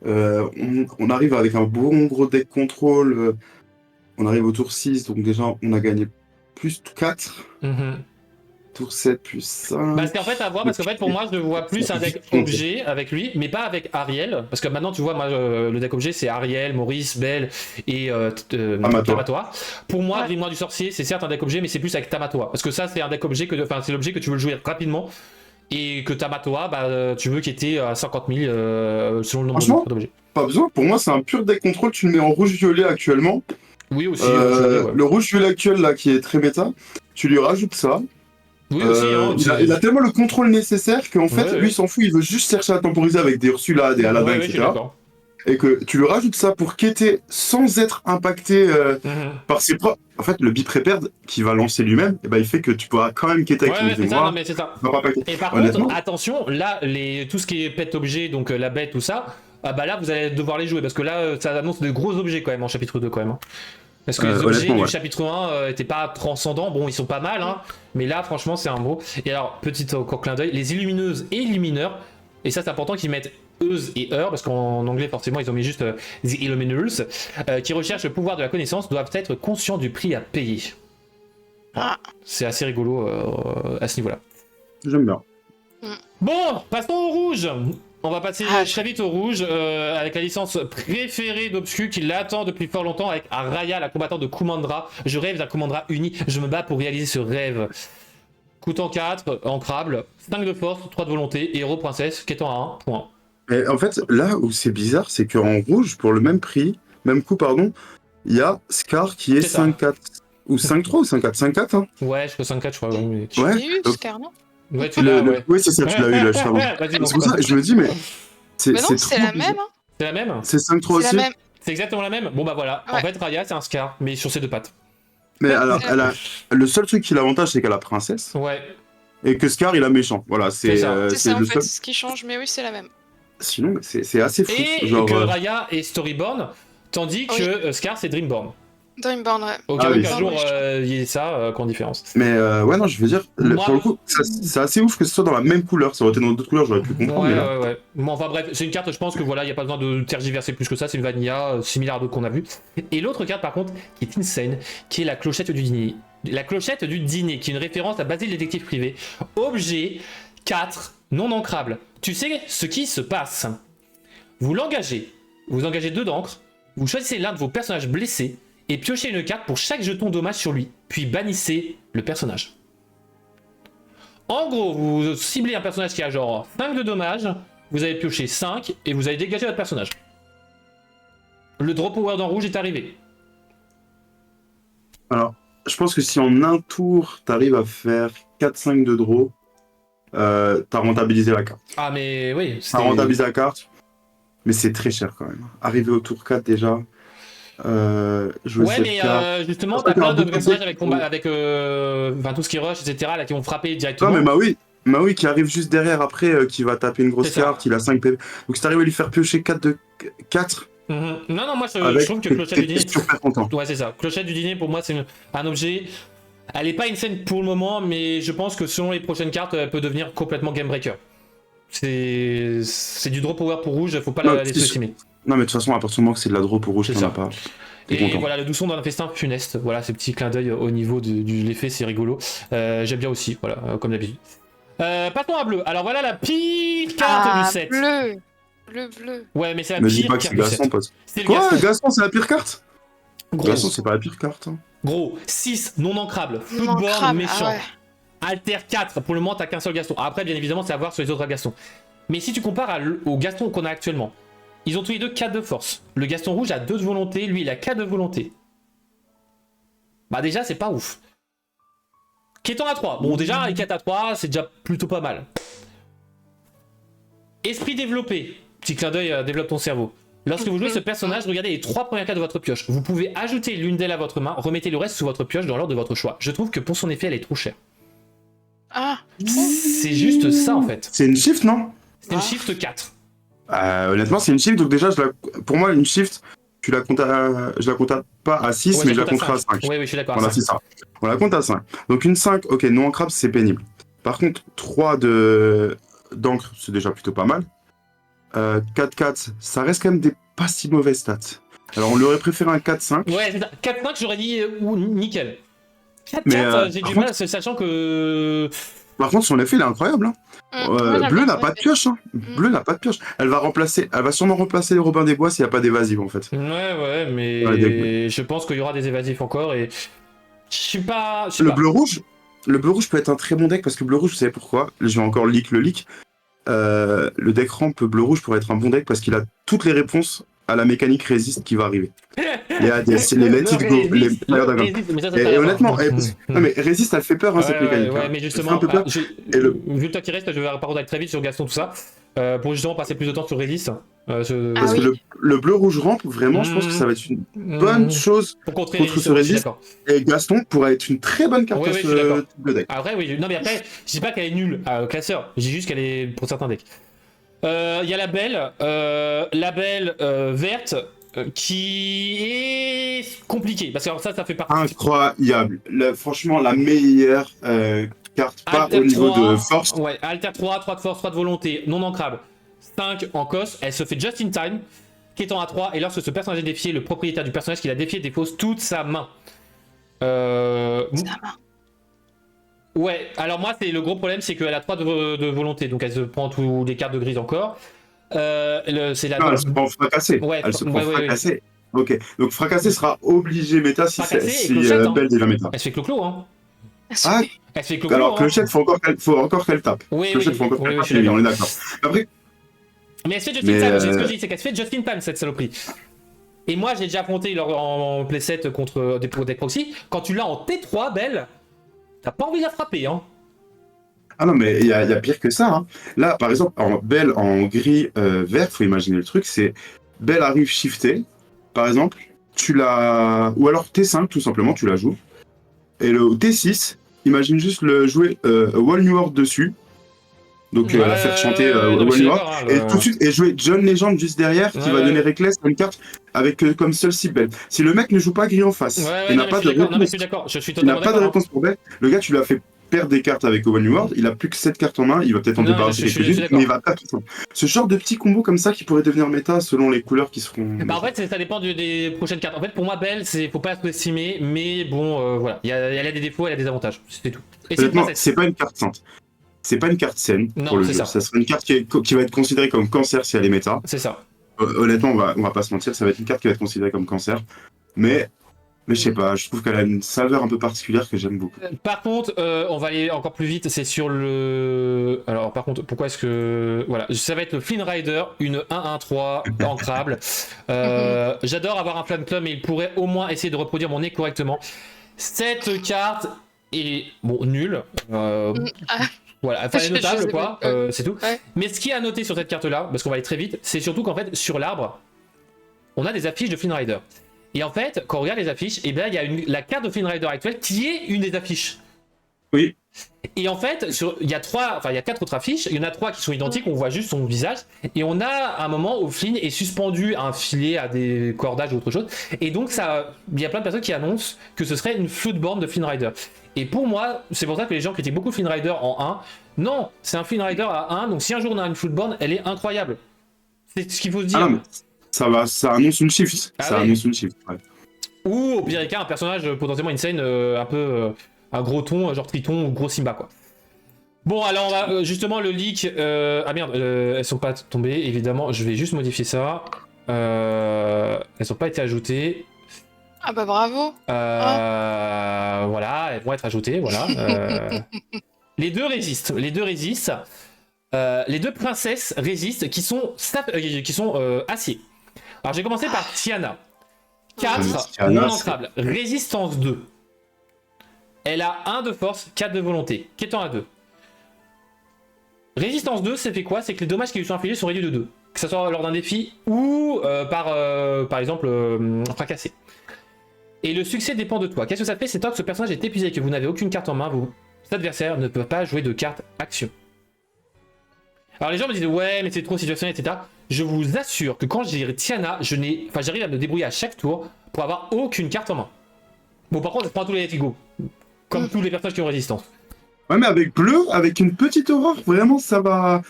donc, on arrive avec un bon gros deck contrôle, on arrive au tour 6, donc déjà on a gagné plus 4, tour 7 plus 5... Parce qu'en fait, à voir, parce qu'en fait, pour moi, je vois plus un deck objet avec lui, mais pas avec Ariel, parce que maintenant, tu vois, moi, le deck objet, c'est Ariel, Maurice, Belle et Tamatoa. Pour moi, Grimoire du Sorcier, c'est certes un deck objet, mais c'est plus avec Tamatoa, parce que ça, c'est un deck objet, c'est l'objet que tu veux le jouer rapidement, et que Tamatoa, tu veux qu'il était à 50 000 selon le nombre d'objets. Pas besoin, pour moi, c'est un pur deck contrôle, tu le mets en rouge-violet actuellement. Oui, aussi. Le rouge-violet actuel, là, qui est très méta, tu lui rajoutes ça. Oui, aussi. Il a tellement le contrôle nécessaire qu'en fait, lui, il s'en fout, il veut juste chercher à temporiser avec des Ursula, des Aladdin, etc. Et que tu lui rajoutes ça pour quêter sans être impacté par ses propres... En fait, le Bip-Repair qui va lancer lui-même, il fait que tu pourras quand même quêter avec les mémoires. C'est ça. Et par honnêtement, contre, attention, là, tout ce qui est pet objet, donc la bête, tout ça, là, vous allez devoir les jouer, parce que là, ça annonce de gros objets quand même en chapitre 2 quand même. Parce que les objets du chapitre 1 étaient pas transcendants, bon, ils sont pas mal, hein, mais là, franchement, c'est un beau. Et alors, petit encore clin d'œil, les illumineuses et illumineurs, et ça, c'est important qu'ils mettent Euse et Heur, parce qu'en anglais, forcément, ils ont mis juste The Illuminers, qui recherchent le pouvoir de la connaissance, doivent être conscients du prix à payer. C'est assez rigolo à ce niveau-là. J'aime bien. Bon, passons au rouge. On va passer très vite au rouge, avec la licence préférée d'Obscu qui l'attend depuis fort longtemps, avec Raya, la combattante de Kumandra. Je rêve d'un Kumandra uni, je me bats pour réaliser ce rêve. coûtant 4, ancrable, 5 de force, 3 de volonté, héros princesse, quêtant à 1, point. Et en fait, là où c'est bizarre, c'est qu'en rouge, pour le même prix, même coût, pardon, il y a Scar qui est C'est ça. 5-4. Ou 5-3 ou 5-4 5-4, hein. Ouais, je fais 5-4, je crois. Ouais, mais... Tu Ouais, l'as eu, donc- Scar, non? ouais tu l'as, ouais. Oui, c'est ça, tu l'as eu là, juste avant. Vas-y, C'est mon pour ça pote. que je me dis, mais c'est Mais non, c'est trop la bizarre. même. Hein. C'est la même? C'est 5-3 C'est aussi. la même. C'est exactement la même? Bon bah voilà, en Ouais. fait Raya c'est un Scar, mais sur ses 2 pattes. Mais Ouais, alors, c'est- elle a... le seul truc qui l'avantage, c'est qu'elle a princesse. Ouais, Et que Scar, il a méchant. Voilà, C'est ça. C'est ça, en le fait, seul. ce qui change, mais oui, c'est la même. Sinon, c'est assez fou. et Genre, que Raya est Storyborn, tandis que Scar c'est Dreamborn. Dreamborn, ouais. Au Ah cas où oui. qu'un jour Ouais, je il y ait ça, qu'en différence. Mais ouais, non, je veux dire, Moi- pour le coup, c'est assez ouf que ce soit dans la même couleur. Ça aurait été dans d'autres couleurs, j'aurais pu comprendre. Ouais, mais là, ouais. Bon, enfin bref, c'est une carte, je pense que voilà, il n'y a pas besoin de tergiverser plus que ça, c'est une vanilla, similaire à d'autres qu'on a vu. Et l'autre carte par contre, qui est insane, qui est la clochette du dîner. La clochette du dîner, qui est une référence à Basile détective privé. Objet 4, non ancrable. Tu sais ce qui se passe. Vous l'engagez, vous engagez 2 d'encre, vous choisissez l'un de vos personnages blessés et piochez une carte pour chaque jeton dommage sur lui, puis bannissez le personnage. En gros, vous ciblez un personnage qui a genre 5 de dommages, vous avez pioché 5 et vous avez dégagé votre personnage. Le drop power dans rouge est arrivé. alors, je pense que si en un tour, t'arrives à faire 4-5 de draw, t'as rentabilisé la carte. Ah mais oui, c'est... T'as rentabilisé la carte, mais c'est très cher quand même. Arrivé au tour 4 déjà, jouer Ouais cette mais carte. justement, Parce t'as que plein un de peu personnages comme avec, ça, avec tout ce qui rush, etc. là, qui vont frapper directement. Non, mais Maui qui arrive juste derrière après, qui va taper une grosse C'est ça. carte, il a 5 PV. Donc si t'arrives à lui faire piocher 4, Mhm. Non, moi je avec, trouve que Clochette du t'es dîner... super content. Ouais c'est ça, Clochette du dîner pour moi c'est un objet... Elle est pas insane pour le moment, mais je pense que selon les prochaines cartes, elle peut devenir complètement game breaker. C'est du draw power pour rouge, faut pas Non, la sous-estimer. Non, mais de toute façon, à partir du moment que c'est de la draw pour rouge, C'est t'en ça. as pas. T'es Et content. voilà, le dousson dans un festin funeste. Voilà, ce petit clin d'œil au niveau de l'effet, c'est rigolo. J'aime bien aussi, voilà, comme d'habitude. Passons à bleu. Alors voilà la pire carte du set. Bleu. Bleu. Ouais, mais c'est la Me dis pire pas que c'est carte du Gaston, set. pote. C'est le Quoi Gaston. Gaston, c'est la pire carte Gros, Gaston, c'est pas la pire carte. Hein. gros, 6 non ancrable, Non footboard crabe, méchant. ah ouais. Alter 4, pour le moment t'as qu'un seul Gaston. Après, bien évidemment, c'est à voir sur les autres Gaston. Mais si tu compares au Gaston qu'on a actuellement, ils ont tous les deux 4 de force. Le Gaston rouge a 2 de volonté, lui il a 4 de volonté. Bah déjà, c'est pas ouf. Kétan à 3. Bon, déjà, les 4 à 3, c'est déjà plutôt pas mal. Esprit développé. Petit clin d'œil, développe ton cerveau. Lorsque vous jouez ce personnage, regardez les 3 premières cartes de votre pioche. Vous pouvez ajouter l'une d'elles à votre main, remettez le reste sous votre pioche dans l'ordre de votre choix. Je trouve que pour son effet, elle est trop chère. Ah, C'est juste ça en fait. C'est une shift, non C'est une shift 4. Honnêtement, c'est une shift, donc déjà, pour moi, une shift, je la compte pas à 6, Ouais, mais je la compte compterai à 5. Oui, je suis d'accord. Voilà, c'est ça. On la compte à 5. Donc une 5, ok, non ancrable, c'est pénible. Par contre, 3 d'encre, c'est déjà plutôt pas mal. 4-4, ça reste quand même des pas si mauvaises stats. Alors on lui aurait préféré un 4-5. Ouais, c'est ça. 4-5, j'aurais dit nickel. 4-4, Mais, j'ai par du mal, sachant que. Par contre, son effet, il est incroyable. Hein. moi, j'aime Bleu bien n'a son pas de effet. pioche. Hein. Bleu n'a pas de pioche. Elle va sûrement remplacer les Robin des Bois s'il n'y a pas d'évasive en fait. Ouais, mais Ouais, je pense qu'il y aura des évasifs encore et. Je sais pas. Le bleu-rouge peut être un très bon deck parce que bleu-rouge, vous savez pourquoi? Je vais encore leak le leak. Le deck ramp bleu-rouge pourrait être un bon deck parce qu'il a toutes les réponses à la mécanique résiste qui va arriver. Il y a les let it go, les Fire Dragon. Et honnêtement, non mais résiste, elle fait peur, hein, cette mécanique. Ouais, hein. mais Elle fait justement, un peu peur. Et vu le temps qui reste, je vais par contre aller très vite sur Gaston, tout ça, pour justement passer plus de temps sur Résist. Parce oui. que le bleu-rouge ramp, vraiment, je pense que ça va être une bonne chose. pour contrer contre ce ouais, je suis Résist. d'accord. Et Gaston pourrait être une très bonne carte Oui, à je suis d'accord. ce type de deck. Après, oui, non mais après, je dis pas qu'elle est nulle classeur, je dis juste qu'elle est pour certains decks. Il y a la belle verte qui est compliquée parce que alors ça fait partie. Incroyable. Franchement, la meilleure carte, pas Alter au niveau 3, de force. Ouais, Alter 3, 3 de force, 3 de volonté, non ancrable. 5 en cosse, elle se fait just in time, quêtant à 3, et lorsque ce personnage est défié, le propriétaire du personnage qui l'a défié dépose toute sa main. Ouais, alors moi, c'est le gros problème, c'est qu'elle a 3 de volonté, donc elle se prend tous les cartes de grise encore. C'est la. Non, elle se prend fracassée. Ouais, Elle se prend ouais. fracassée. Ok, donc fracassé sera obligé méta si Fracassée et si clochette, hein. Belle déjà méta. Elle se fait clo-clo, hein. Ah, Elle se fait clo-clo, alors hein. Clochette, faut encore qu'elle tape. Oui, Clochette, oui, faut encore oui, qu'elle oui, tape, je suis d'accord. on est d'accord. Après, Mais elle se fait Just Mais, in Time, c'est ce que je dis, c'est qu'elle se fait Just in Time cette saloperie. Et moi j'ai déjà affronté en playset contre des deck proxy, quand tu l'as en T3, Belle, t'as pas envie de la frapper, hein. ah non, mais il y a pire que ça, hein. Là, par exemple, en Belle en gris vert, faut imaginer le truc, c'est Belle arrive shiftée, par exemple, tu la. Ou alors T5, tout simplement, tu la joues. Et le T6, imagine juste le jouer Wall New World dessus. Donc la faire chanter non, mais je Wall suis New World. d'accord, hein, Et tout de suite, et jouer John Legend juste derrière, qui va donner ouais. Reckless comme carte, avec comme seul cible Belle. Si le mec ne joue pas gris en face, Ouais, et non, n'a mais pas je suis de d'accord, non, mais je réponse, suis d'accord, je suis il n'a totalement pas de d'accord, hein. réponse pour Belle, le gars, tu l'as fait perdre des cartes avec Wall New World, il a plus que 7 cartes en main, il va peut-être en Non, débarrasser je suis quelques-unes, d'accord. mais il va pas tout. Ce genre de petits combos comme ça qui pourraient devenir méta selon les couleurs qui seront. Bah en fait ça dépend des prochaines cartes. En fait pour moi Belle, faut pas la sous-estimer, mais bon voilà, elle a des défauts, elle a des avantages, c'est tout. Et c'est une Honnêtement, princesse. c'est pas une carte sainte. C'est pas une carte saine Non, pour le c'est jeu. ça. Ça sera une carte qui va être considérée comme cancer si elle est méta. C'est ça. Honnêtement, on va pas se mentir, ça va être une carte qui va être considérée comme cancer. Mais je sais pas, je trouve qu'elle a une saveur un peu particulière que j'aime beaucoup. Par contre, on va aller encore plus vite, c'est sur le... Alors par contre, pourquoi est-ce que... Voilà, ça va être le Flynn Rider, une 1-1-3 ancrable. J'adore avoir un Flame Club, mais il pourrait au moins essayer de reproduire mon nez correctement. Cette carte est, bon, nulle. Voilà, enfin, elle est notable, quoi, c'est tout. Ouais. Mais ce qui est à noter sur cette carte-là, parce qu'on va aller très vite, c'est surtout qu'en fait, sur l'arbre, on a des affiches de Flynn Rider. Et en fait, quand on regarde les affiches, et bien il y a la carte de Flynn Rider actuelle qui est une des affiches. Oui. Et en fait, il y a 4 autres affiches, il y en a 3 qui sont identiques, on voit juste son visage, et on a un moment où Flynn est suspendu à un filet, à des cordages ou autre chose, et donc il y a plein de personnes qui annoncent que ce serait une floatborn de Flynn Rider. Et pour moi, c'est pour ça que les gens critiquent beaucoup Flynn Rider en 1. Non, c'est un Flynn Rider à 1, donc si un jour on a une floatborn, elle est incroyable. C'est ce qu'il faut se dire. Ah non, mais ça annonce une shift. Ah ça ouais. annonce une shift. Ouais. Ou au pire des cas, un personnage potentiellement insane, un peu un gros ton, genre Triton ou gros Simba quoi. Bon, alors on va justement le leak. Ah merde, elles sont pas tombées, évidemment. Je vais juste modifier ça. Elles ont pas été ajoutées. Ah bah bravo. Voilà, elles vont être ajoutées. Voilà. Les deux résistent. Les deux résistent. Les deux princesses résistent, qui sont acier. Alors j'ai commencé par Tiana. 4, Tiana, non ancrable. Résistance 2. Elle a 1 de force, 4 de volonté. Qu'étant à 2. Résistance 2, ça fait quoi? C'est que les dommages qui lui sont infligés sont réduits de 2. Que ce soit lors d'un défi ou par exemple fracassé. Et le succès dépend de toi. Qu'est-ce que ça fait? C'est tant que ce personnage est épuisé et que vous n'avez aucune carte en main, cet adversaire ne peut pas jouer de carte action. Alors les gens me disent ouais mais c'est trop situationnel etc. Je vous assure que quand j'ai Tiana, j'arrive à me débrouiller à chaque tour pour avoir aucune carte en main. Bon par contre je prends tous les let's go. Comme tous les personnages qui ont résistance. Ouais, mais avec bleu, avec une petite aurore, vraiment ça va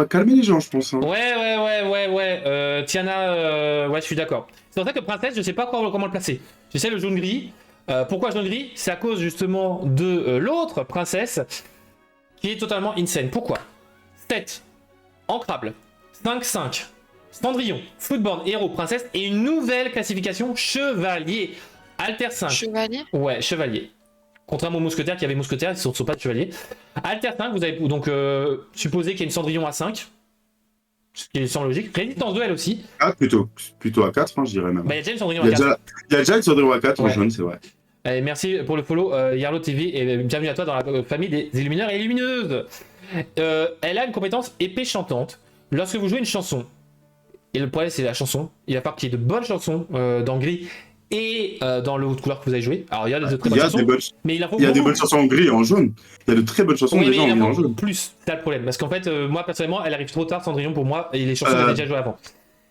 calmer les gens, je pense. Hein. Ouais. Tiana, ouais je suis d'accord. C'est pour ça que Princesse, je sais pas comment le placer. J'essaie le jaune-gris. Pourquoi jaune-gris? C'est à cause justement de l'autre Princesse qui est totalement insane. Pourquoi? 7. Ancrable. 5-5. Cendrillon. Footborn, héros, princesse. Et une nouvelle classification, chevalier. Alter 5. Chevalier. Ouais, chevalier. Contrairement aux mousquetaires, qui avaient mousquetaires, ils ne sont pas de chevaliers. Alter 5, vous avez donc supposé qu'il y a une Cendrillon à 5. Ce qui semble logique. Résistance 2, elle aussi. Ah, plutôt à 4, hein, je dirais même. Bah, il y a déjà une Cendrillon Il à y 4. a déjà une Cendrillon à 4 en Ouais. jaune, c'est vrai. Allez, merci pour le follow, Yarlo TV, et bienvenue à toi dans la famille des illumineurs et illumineuses. Elle a une compétence épée chantante. Lorsque vous jouez une chanson, et le problème c'est la chanson, il va falloir qu'il y ait de bonnes chansons dans gris et dans l'autre couleur que vous avez joué. Alors il y a des très bonnes chansons, mais il en faut Il y a des beaucoup. bonnes chansons en gris et en jaune. Il y a de très bonnes chansons Oui, mais déjà en il gris et en en faut jaune. plus, c'est ça le problème. Parce qu'en fait, moi personnellement, elle arrive trop tard, Cendrillon pour moi, et les chansons j'avais déjà joué avant.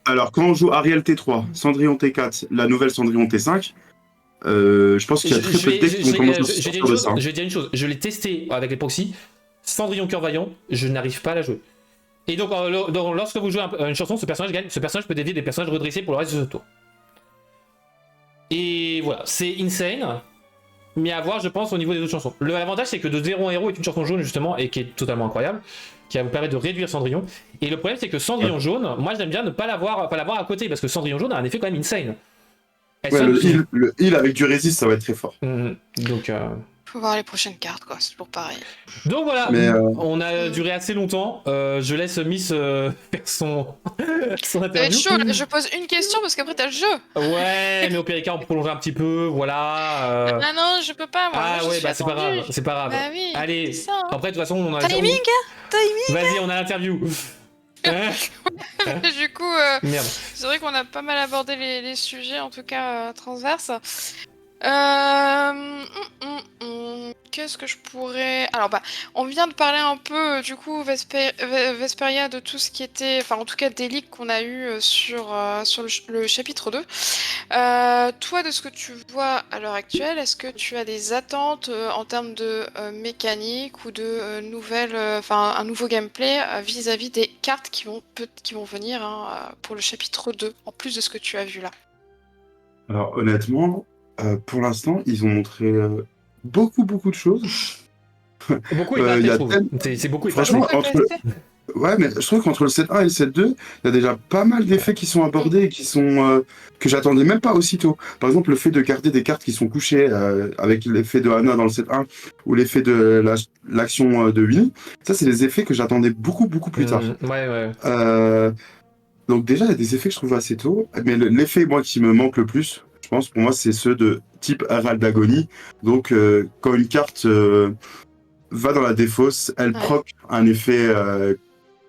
Alors quand on joue Ariel T3, Cendrillon T4, la nouvelle Cendrillon T5, je pense qu'il y a très peu de decks qui vont commencer à sortir de ça. Je vais dire une chose, je l'ai testé avec les proxys, Cendrillon Cœur Vaillant, je n'arrive pas à la jouer. Et donc, lorsque vous jouez une chanson, ce personnage gagne. Ce personnage peut dévier des personnages redressés pour le reste de ce tour. Et voilà, c'est insane. Mais à voir, je pense, au niveau des autres chansons. L'avantage, c'est que de 0 en héros est une chanson jaune, justement, et qui est totalement incroyable, qui va vous permettre de réduire Cendrillon. Et le problème, c'est que Cendrillon jaune, moi, j'aime bien ne pas l'avoir à côté, parce que Cendrillon jaune a un effet quand même insane. Ouais, le heal avec du résist, ça va être très fort. Donc, faut voir les prochaines cartes, quoi. C'est toujours pareil. Donc voilà, Mais, on a duré assez longtemps. Je laisse Miss faire son Ça va être interview. chaud, là. Je pose une question parce qu'après t'as le jeu. Ouais, mais au pire des cas, on prolonge un petit peu, voilà. Ah non, je peux pas, moi. Ah Moi, je ouais, suis bah c'est pas attendue. grave, c'est pas grave. Bah oui, Allez, c'est ça, hein. après de toute façon, on a... Timing, Vas-y, on a l'interview. Du coup, Merde. c'est vrai qu'on a pas mal abordé les sujets, en tout cas transverses. Qu'est-ce que je pourrais... Alors, bah, on vient de parler un peu, du coup, Vesperia, de tout ce qui était... Enfin, en tout cas, des leaks qu'on a eu sur le chapitre 2. Toi, de ce que tu vois à l'heure actuelle, est-ce que tu as des attentes en termes de mécanique ou de nouvelles... Enfin, un nouveau gameplay vis-à-vis des cartes qui vont venir pour le chapitre 2, en plus de ce que tu as vu là? Alors honnêtement, pour l'instant, ils ont montré beaucoup de choses. Beaucoup est Il pas y je a trouve. C'est beaucoup est pas Franchement, Beaucoup entre... PST. Ouais, mais je trouve qu'entre le 7.1 et le 7.2, il y a déjà pas mal d'effets qui sont abordés et qui sont que j'attendais même pas aussitôt. Par exemple, le fait de garder des cartes qui sont couchées avec l'effet de Hana dans le 7.1 ou l'effet de l'action de Winnie, ça c'est des effets que j'attendais beaucoup plus tard. Ouais. Donc déjà, il y a des effets que je trouve assez tôt, mais l'effet moi qui me manque le plus, je pense pour moi, c'est ceux de type Herald d'Agonie. Donc quand une carte va dans la défausse, elle Ouais. proc un effet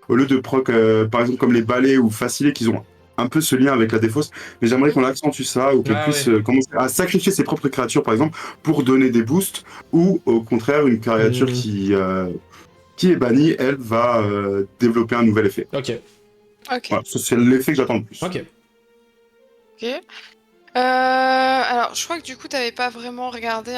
au lieu de proc, par exemple comme les balais ou facilés qui ont un peu ce lien avec la défausse, mais j'aimerais qu'on accentue ça ou qu'elle puisse commencer à sacrifier ses propres créatures par exemple pour donner des boosts, ou au contraire une créature qui est bannie, elle va développer un nouvel effet. Ok. Voilà, ça, c'est l'effet que j'attends le plus. Ok. Alors, je crois que du coup, t'avais pas vraiment regardé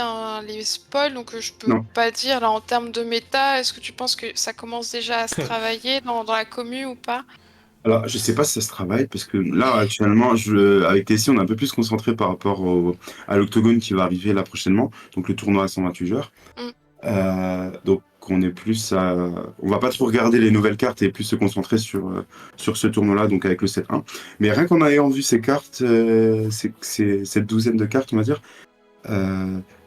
les spoils, donc je peux Non. pas dire là en termes de méta. Est-ce que tu penses que ça commence déjà à se travailler dans la commu ou pas? Alors, je sais pas si ça se travaille, parce que là, actuellement, avec Tessie, on est un peu plus concentré par rapport à l'Octogone qui va arriver là prochainement, donc le tournoi à 128 joueurs. Donc, on est plus à... On va pas trop regarder les nouvelles cartes et plus se concentrer sur ce tournoi-là, donc avec le 7-1. Mais rien qu'en ayant vu ces cartes, cette douzaine de cartes, on va dire,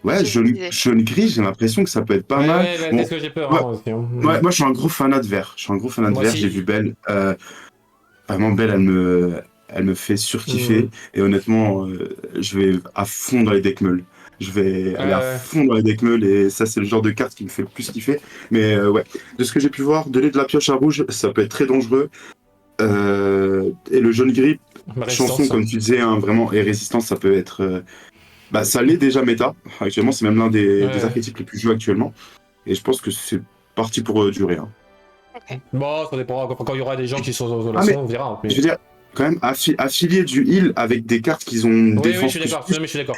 ouais, jaune-gris, j'ai l'impression que ça peut être pas mal. Ouais, Bon, c'est ce que j'ai peur. Hein, aussi, hein. ouais, moi, je suis un gros fanat de vert. Moi aussi. J'ai vu Belle. Vraiment, Belle, elle me fait surkiffer. Et honnêtement, je vais à fond dans les decks meules. Je vais aller à fond dans les decks meules. Et ça, c'est le genre de carte qui me fait le plus kiffer. Mais ouais, de ce que j'ai pu voir, donner de la pioche à rouge, ça peut être très dangereux. Et le jaune-gris, chanson, comme tu disais, hein, vraiment, et résistance, ça peut être... Bah, ça l'est déjà méta. Actuellement, c'est même l'un des archétypes les plus joués actuellement. Et je pense que c'est parti pour durer. Hein. Okay. Bon, ça dépend. Quand il y aura des gens qui sont en mais on verra. Mais... Je veux dire, quand même, affilier du heal avec des cartes qui ont défense. Oui, je suis d'accord.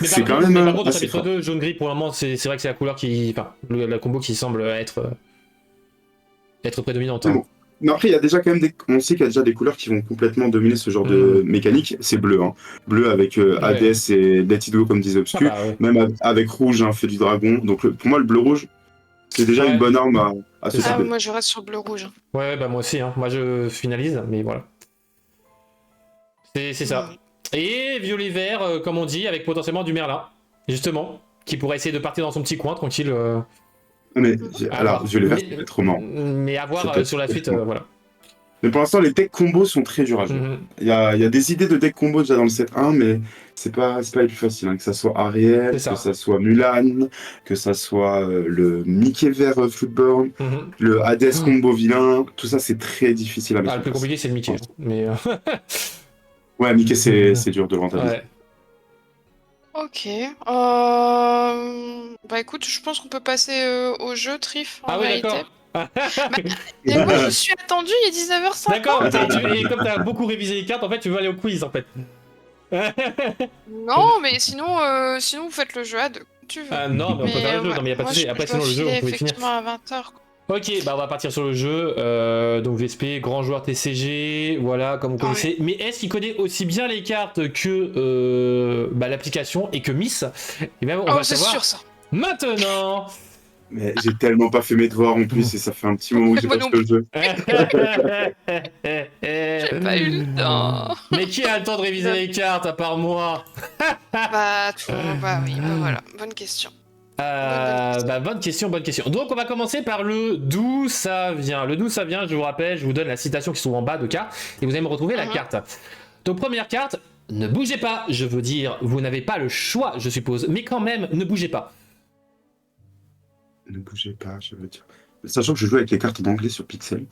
C'est quand même. Par contre, dans chapitre 2, jaune-gris, pour le moment, c'est vrai que c'est la couleur qui. Enfin, la combo qui semble être prédominante. Hein. Bon. Mais après, il y a déjà quand même on sait qu'il y a déjà des couleurs qui vont complètement dominer ce genre de mécanique. C'est bleu, hein. Bleu avec Hades et Let It Go, comme disait Obscur. Même avec rouge, hein, fait du dragon. Donc pour moi, le bleu-rouge, c'est déjà une bonne arme à se faire. Moi, je reste sur bleu-rouge. Ouais, bah moi aussi. Hein. Moi, je finalise, mais voilà. C'est ça. Et violet-vert, comme on dit, avec potentiellement du Merlin, justement, qui pourrait essayer de partir dans son petit coin, tranquille. Mais alors, violet-vert, ça peut être trop marrant. Mais à voir sur la suite, voilà. Mais pour l'instant, les decks combos sont très durs à jouer. Il y a des idées de decks combos déjà dans le 7-1, mais c'est pas les plus faciles. Hein. Que ça soit Ariel, que ça soit Mulan, que ça soit le Mickey vert Floodborn, le Hades combo vilain, tout ça, c'est très difficile à mettre. Le plus compliqué, c'est le Mickey. Mais ouais, Mickey, c'est dur de le rentabiliser. Ouais. Ok. Bah écoute, je pense qu'on peut passer au jeu, Trif, en réalité. Et moi, je suis attendu, il est 19h50. D'accord, et comme t'as beaucoup révisé les cartes, en fait, tu veux aller au quiz, en fait. Non, mais sinon, vous faites le jeu à deux. Tu veux. Ah non, mais on peut faire le jeu, non, mais y a pas de souci. Après, sinon, le jeu, on pouvait finir. À 20h. Ok, bah on va partir sur le jeu. Donc VSP, grand joueur TCG, voilà, comme vous connaissez. Mais est-ce qu'il connaît aussi bien les cartes que l'application et que Miss? Et même, on va savoir sûr, ça. Maintenant. Mais j'ai tellement pas fait mes devoirs en plus et ça fait un petit moment que j'ai pas joué au jeu. J'ai pas eu le temps. Mais qui a le temps de réviser les cartes à part moi? Bah oui, bah voilà, bonne question. Bonne question, bonne question. Donc on va commencer par le d'où ça vient. Le d'où ça vient, je vous rappelle, je vous donne la citation qui se trouve en bas de carte et vous allez me retrouver la carte. Donc première carte, ne bougez pas, je veux dire, vous n'avez pas le choix, je suppose, mais quand même, ne bougez pas. Ne bougez pas, je veux dire. Sachant que je joue avec les cartes d'anglais sur Pixel.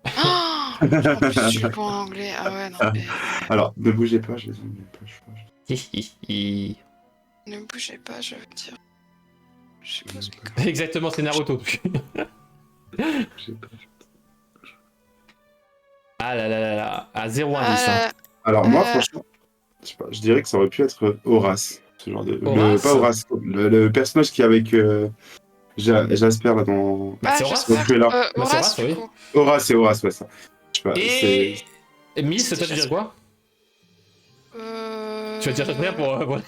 En plus, je suis bon en anglais. Ah ouais, non, mais... Alors, ne bougez pas, je veux dire. Ne bougez pas, je veux dire. Je suppose. Exactement, c'est Naruto. Bougez pas. Ah là là là là, à 0 indice. Hein. Alors, moi, franchement, je sais pas, je dirais que ça aurait pu être Horace. Ce genre de... Horace pas Horace, le personnage qui est avec Jasper là dans. Bah, c'est Horace. Donc, là. Horace, oui. Horace, c'est Horace, ouais, ça. Je sais pas, Et Miss, toi tu dire quoi? Tu vas dire Jasper pour. Voilà.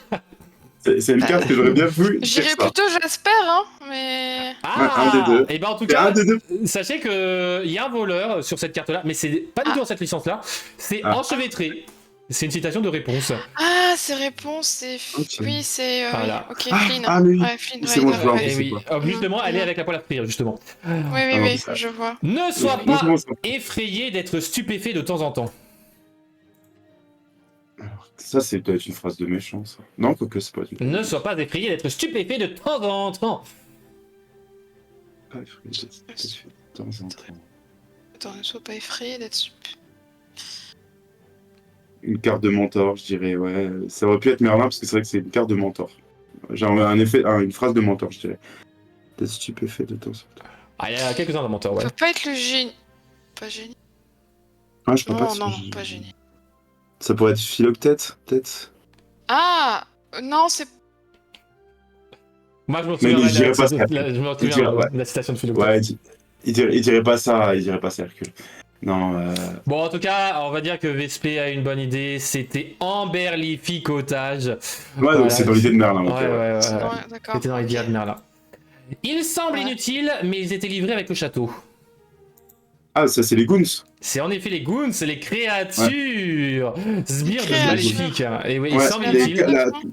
C'est une carte que j'aurais bien vu. J'irais plutôt Jasper, hein, mais. Ah, un des deux. Et ben en tout cas, un des deux. sachez qu'il y a un voleur sur cette carte-là, mais c'est pas du tout dans cette licence-là. C'est enchevêtré. C'est une citation de réponse. Ah, c'est réponse, c'est. Okay. Oui, c'est. Voilà. Ok, Flynn. Ah, mais oui. Ouais, Flynn, C'est bon, je vois. Et oui. Justement, elle est avec la poêle à frire, justement. Oui, je vois. Ne sois pas effrayé d'être stupéfait de temps en temps. Alors, ça, c'est peut-être une phrase de méchant, ça. Non, quoique c'est pas une. Ne sois pas effrayé d'être stupéfait de temps en temps. Pas effrayé d'être stupéfait de temps en temps. Attends, ne sois pas effrayé d'être stupéfait. Une carte de mentor, je dirais, ouais. Ça aurait pu être Merlin, parce que c'est vrai que c'est une carte de mentor. Genre une phrase de mentor, je dirais. D'être stupéfait de temps en temps. Ah, il y a quelques-uns de menteurs, ouais. Ça peut pas être le génie. Pas génie. Ah, je peux pas. Non, pas génie. Ça pourrait être Philoctète, peut-être. Ah non, c'est. Moi, je me Mais souviens je dirais pas ça. je me souviens de la citation de Philoctète. Ouais, il dirait pas ça, Hercule. Non, Bon, en tout cas, on va dire que Vespé a une bonne idée. C'était emberlificotage. Ouais, Voilà. donc c'est dans l'idée de Merlin. Ouais. D'accord. C'était dans l'idée de Merlin. Il semble inutile, mais ils étaient livrés avec le château. Ah, ça, c'est les Goons. C'est en effet les goons, c'est les créatures. Sbires de maléfique. Et oui, il semble inutile.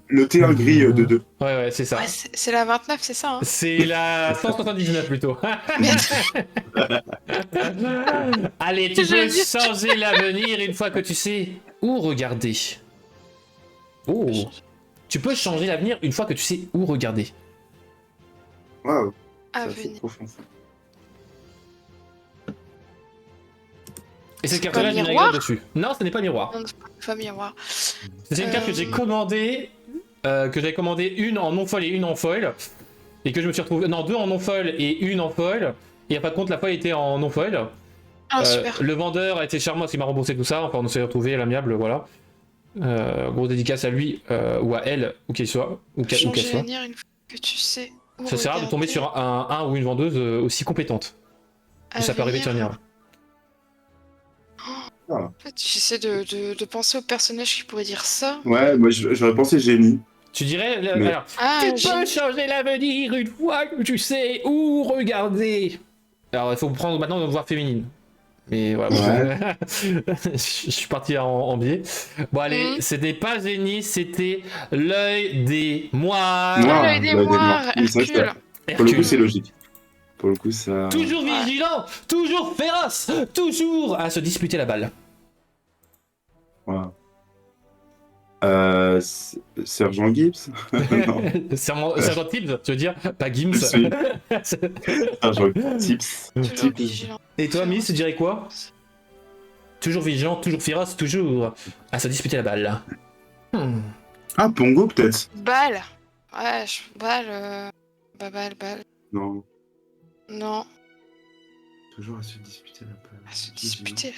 Le T1 gris de 2. Ouais, c'est ça. Ouais, c'est la 29, c'est ça, hein. C'est la 179 plutôt. Allez, tu peux changer l'avenir une fois que tu sais où regarder. Oh. Tu peux changer l'avenir une fois que tu sais où regarder. Waouh. Avenir. C'est profond, ça. Et cette carte-là, j'ai une règle dessus. Non, ce n'est pas miroir. Non, pas miroir. C'est une carte que j'ai commandée, que j'avais commandé une en non-foil et une en foil, et que je me suis retrouvé... Non, deux en non-foil et une en foil, et à pas de compte, la foil était en non-foil. Ah, super. Le vendeur a été charmant parce qu'il m'a remboursé tout ça, enfin on s'est retrouvé à l'amiable, voilà. Grosse dédicace à lui, ou à elle, où qu'elle soit. Changer l'avenir une fois que tu sais où ça sert à de tomber sur un ou une vendeuse aussi compétente. Ça peut arriver de venir. En fait, j'essaie de penser au personnage qui pourrait dire ça. Ouais, moi j'aurais pensé génie. Tu dirais, Mais... alors, tu peux changer l'avenir une fois que tu sais où regarder. Alors il faut prendre maintenant une voix féminine. Mais voilà, je suis parti en biais. Bon allez, c'était pas génie, c'était l'œil des moires. L'œil des moires, Hercule. Pour le coup, c'est logique. Pour le coup, ça... Toujours vigilant, toujours féroce, toujours à se disputer la balle. Wow. Sergent Gibbs. Sergent Tibbs, tu veux dire? Pas Gims. Sergent Tibbs. Toujours vigilant. Et toi, Miss, tu dirais quoi? Toujours vigilant, toujours féroce, toujours à se disputer la balle. Ah, Pongo, peut-être. Balle. Ouais, balle. Balle. Non. Non. Toujours à se disputer la balle. À se disputer.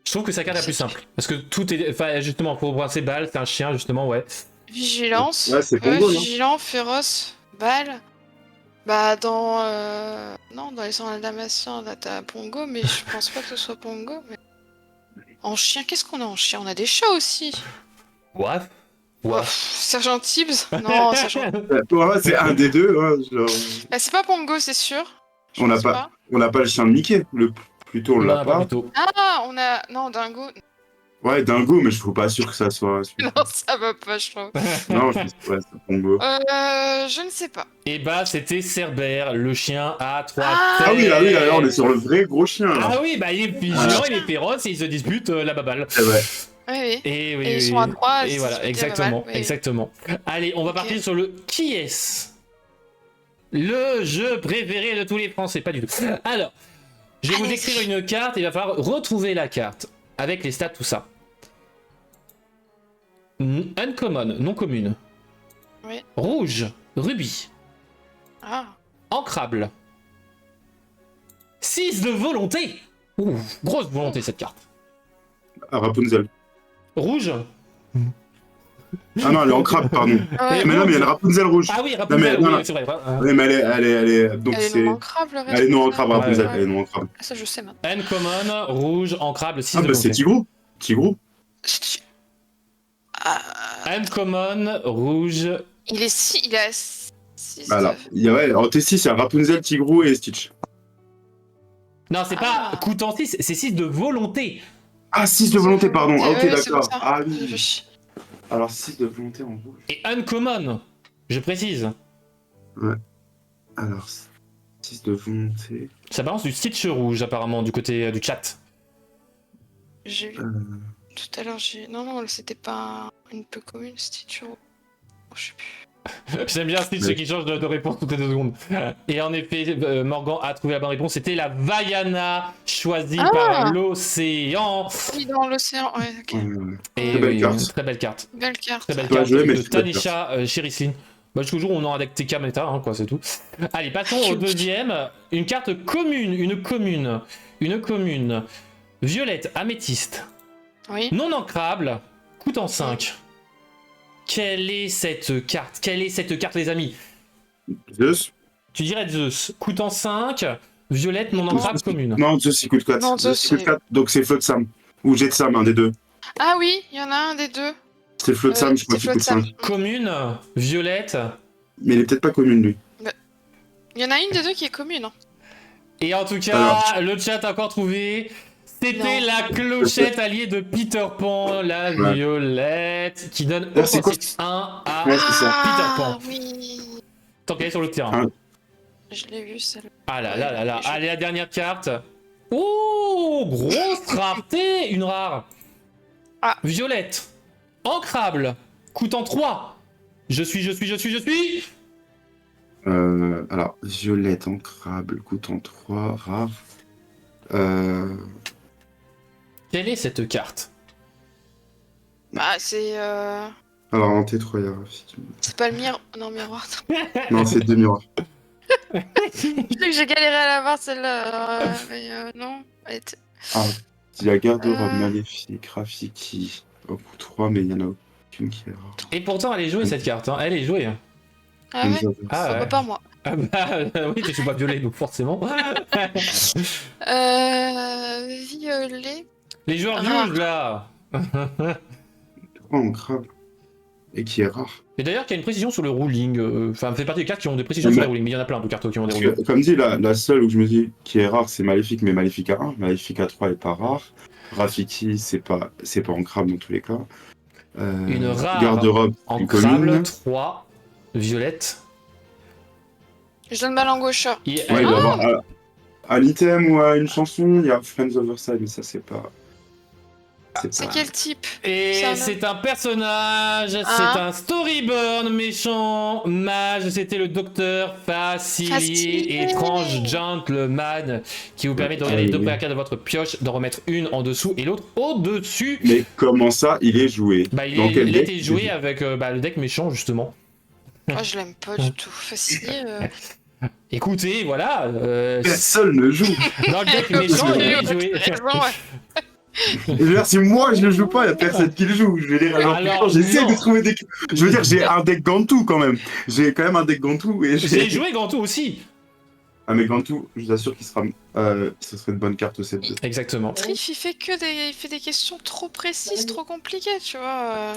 Je trouve que c'est la carte la plus simple. Parce que tout est. Enfin, justement, pour brasser balle, c'est un chien, justement, ouais. Vigilance. Ouais, c'est Pongo, non? Vigilant, féroce, balle. Bah, non, dans les Sandales Dalmatiens, là, t'as Pongo, mais je pense pas que ce soit Pongo. Mais... En chien, qu'est-ce qu'on a en chien? On a des chats aussi. What? Sergent Tibbs? Non, Sergent... Ouais, c'est un des deux. Ouais, genre... Bah, c'est pas Pongo, c'est sûr. On n'a pas le chien de Mickey. Plutôt, on l'a pas. Plutôt. Ah, on a... Non, Dingo. Ouais, dingo, mais je suis pas sûr que ça soit. Non, ça va pas, je trouve. Non, je pense ouais, c'est Pongo. Je ne sais pas. Et bah, c'était Cerbère, le chien à 3 Ah têtes. Ah oui, là, on est sur le vrai gros chien, là. Ah oui, bah il est vigilant, il est féroce et il se dispute la baballe. C'est vrai. Oui, oui. Et oui, Et ils oui, sont à oui. 3. Et voilà, exactement, exactement. Allez, on va Ok. partir sur le qui est-ce. Le jeu préféré de tous les Français, pas du tout. Alors, je vais vous Allez-y. décrire une carte et il va falloir retrouver la carte avec les stats, tout ça. Uncommon, non commune. Oui. Rouge, rubis. Ah. Ancrable. 6 de volonté. Ouh, grosse volonté cette carte. Ah, Rapunzel. Rouge. Ah non, elle est en crabe, pardon. Ouais. Mais non, mais il y a le Rapunzel rouge. Ah oui, Rapunzel, Non, oui, non. c'est vrai. Oui, mais elle est. Donc Elle est c'est. non ancrable, le Elle est non en crabe, Rapunzel. Ouais. Elle est non en crabe. Ça, je sais maintenant. Uncommon, rouge, ancrable, 6 Ah, de bah c'est volonté. Tigrou. Tigrou. Ah, Uncommon, rouge. il est à 6. Voilà. Il y a, ouais, en T6, il y a Rapunzel, Tigrou et Stitch. Non, c'est pas Ah. coûtant 6, c'est 6 de volonté. Ah, 6 de volonté, pardon. Ah, ok, Ouais, c'est d'accord. pour ça. Ah oui. Alors 6 de volonté en rouge. Et uncommon, je précise. Alors 6 de volonté. Ça balance du Stitch rouge, apparemment, du côté du chat. J'ai vu tout à l'heure, Non, c'était pas une peu commune, Stitch. Oh, je sais plus. J'aime bien Stitch Oui. qui change de réponse toutes les 2 secondes. Et en effet, Morgan a trouvé la bonne réponse. C'était la Vaiana, choisie par l'océan. Oui, dans l'océan, ouais, ok. Et Très belle oui, carte. Très belle carte. Belle carte. Très belle Pas carte joué, mais de c'est très belle Tanisha Cherisline. Bah, jusqu'au jour où on aura avec TK Meta, hein, quoi, c'est tout. Allez, passons au deuxième. Une carte commune, une commune. Violette, améthyste. Oui. Non ancrable, coûtant 5. Quelle est cette carte, les amis? Zeus. Tu dirais Zeus. Coûtant 5, violette, non ancrable, commune. Non, Zeus, il coûte 4. Non, Zeus, Zeus, il coûte c'est- 4. Donc c'est Flotsam. Ou Jetsam, un des deux. Ah oui, il y en a un des deux. C'est Flotsam, je crois c'est qu'il coûte Flotsam. 5. Commune, violette. Mais il est peut-être pas commune, lui. Il y en a une des deux qui est commune. Hein. Et en tout cas, Alors. le chat a encore trouvé. C'était Non. la clochette alliée de Peter Pan, la Ouais. violette, qui donne Alors, c'est quoi, offensive 1 à Ouais, c'est ça. Peter Pan. Oui. Tant qu'elle est sur le terrain. Ah. Je l'ai vu celle-là. Ah là là là là. Je- Allez, la dernière carte. Oh, grosse rareté. Une rare. Ah. Violette. Ancrable. Coûtant 3. Je suis. Alors, Violette, ancrable, coûtant 3, rare. Quelle est cette carte? Bah, c'est. Alors, en T3, il y a Rafik. C'est pas le miroir. Non, miroir. Non, c'est deux miroirs. Je sais que j'ai galéré à la voir celle-là. Mais non. Elle était- Ah, il y a garde-robe, Euh. maléfique, Rafiki. Au coup 3, mais il y en a aucune qui est rare. Et pourtant, elle est jouée cette carte. Hein. Elle est jouée. Ah ouais. Ah Bah, ouais. pas moi. Ah bah oui, tu suis pas violet, donc forcément. Violet. Les joueurs Ah. vieux, là. 3 ancrable. Et qui est rare. Et d'ailleurs, qu'il y a une précision sur le ruling. Enfin, ça fait partie des cartes qui ont des précisions Mais- sur le ruling, mais il y en a plein de cartes qui ont des Parce rulings. que, comme dit, la seule où je me dis qui est rare, c'est Maléfique, mais Maléfique à 1. Maléfique à 3 est pas rare. Rafiki, c'est pas ancrable dans tous les cas. Une rare Garde-robe, une Ancrable, commune. 3, violette. Je donne ma langue au chat. Et Ouais, il doit y avoir à l'item ou à une chanson, il y a Friends Overside, mais ça, c'est pas. C'est quel type? Et Ça, c'est un personnage, Hein c'est un storyburn méchant mage, c'était le docteur Facilier, Facilier. étrange gentleman, qui vous permet de regarder les deux premières cartes de votre pioche, d'en remettre une en dessous et l'autre au-dessus. Mais comment ça, il est joué? Bah, il, Dans quel il a deck été joué avec le deck méchant, justement. Moi, je l'aime pas du tout. Facile. Écoutez, voilà, Personne ne joue. dans le deck méchant, il est joué. Et je veux dire, si moi je le joue pas, il y a personne qui le joue. Je veux dire, alors, Alors, j'essaie non. de trouver des. Je veux dire, j'ai un deck Gantou quand même. J'ai quand même un deck Gantou et J'ai joué Gantou aussi. Ah, mais Gantu, je vous assure qu'il sera. Ce serait une bonne carte au C2. Exactement. Trif, il fait des questions trop précises, trop compliquées, tu vois.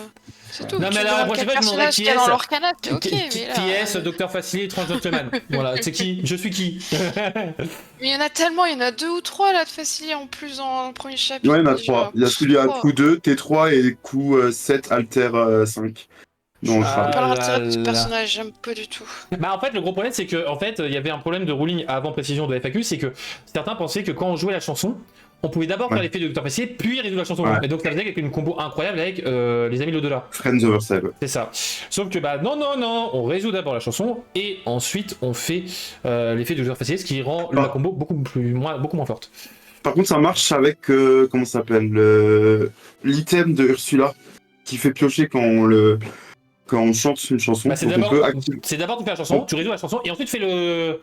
C'est tout. Non, Tu mais me là, la demandes prochaine quel fois, je demanderai personnage qui qu'il y a est. dans leur canal, c'est ok, Qui mais là... est Docteur Facile et Trans Gentleman. Voilà, c'est qui? Je suis qui? Mais il y en a tellement, il y en a 2 ou 3 là de facile en plus dans le premier chapitre. Ouais, il y en a déjà. 3. Il y a celui à Oh. coup 2, T3 et coup 7, Alter 5. Non, Je vois Ah pas là l'intérêt de ce là. personnage, j'aime pas du tout. Bah en fait le gros problème c'est que en fait il y avait un problème de ruling avant précision de la FAQ, c'est que certains pensaient que quand on jouait la chanson, on pouvait d'abord faire l'effet de Docteur Facile puis résoudre la chanson. Ouais. Et donc ça faisait avec une combo incroyable avec les amis de l'au-delà. Friends Overside, ouais. C'est ça. Sauf que bah non, on résout d'abord la chanson et ensuite on fait l'effet de Docteur Facile, ce qui rend la combo beaucoup moins forte. Par contre, ça marche avec, comment ça s'appelle, l'item de Ursula, qui fait piocher quand on chante une chanson. Bah, c'est Donc, on peut activer d'abord tu fais la chanson, tu résous la chanson et ensuite tu fais le...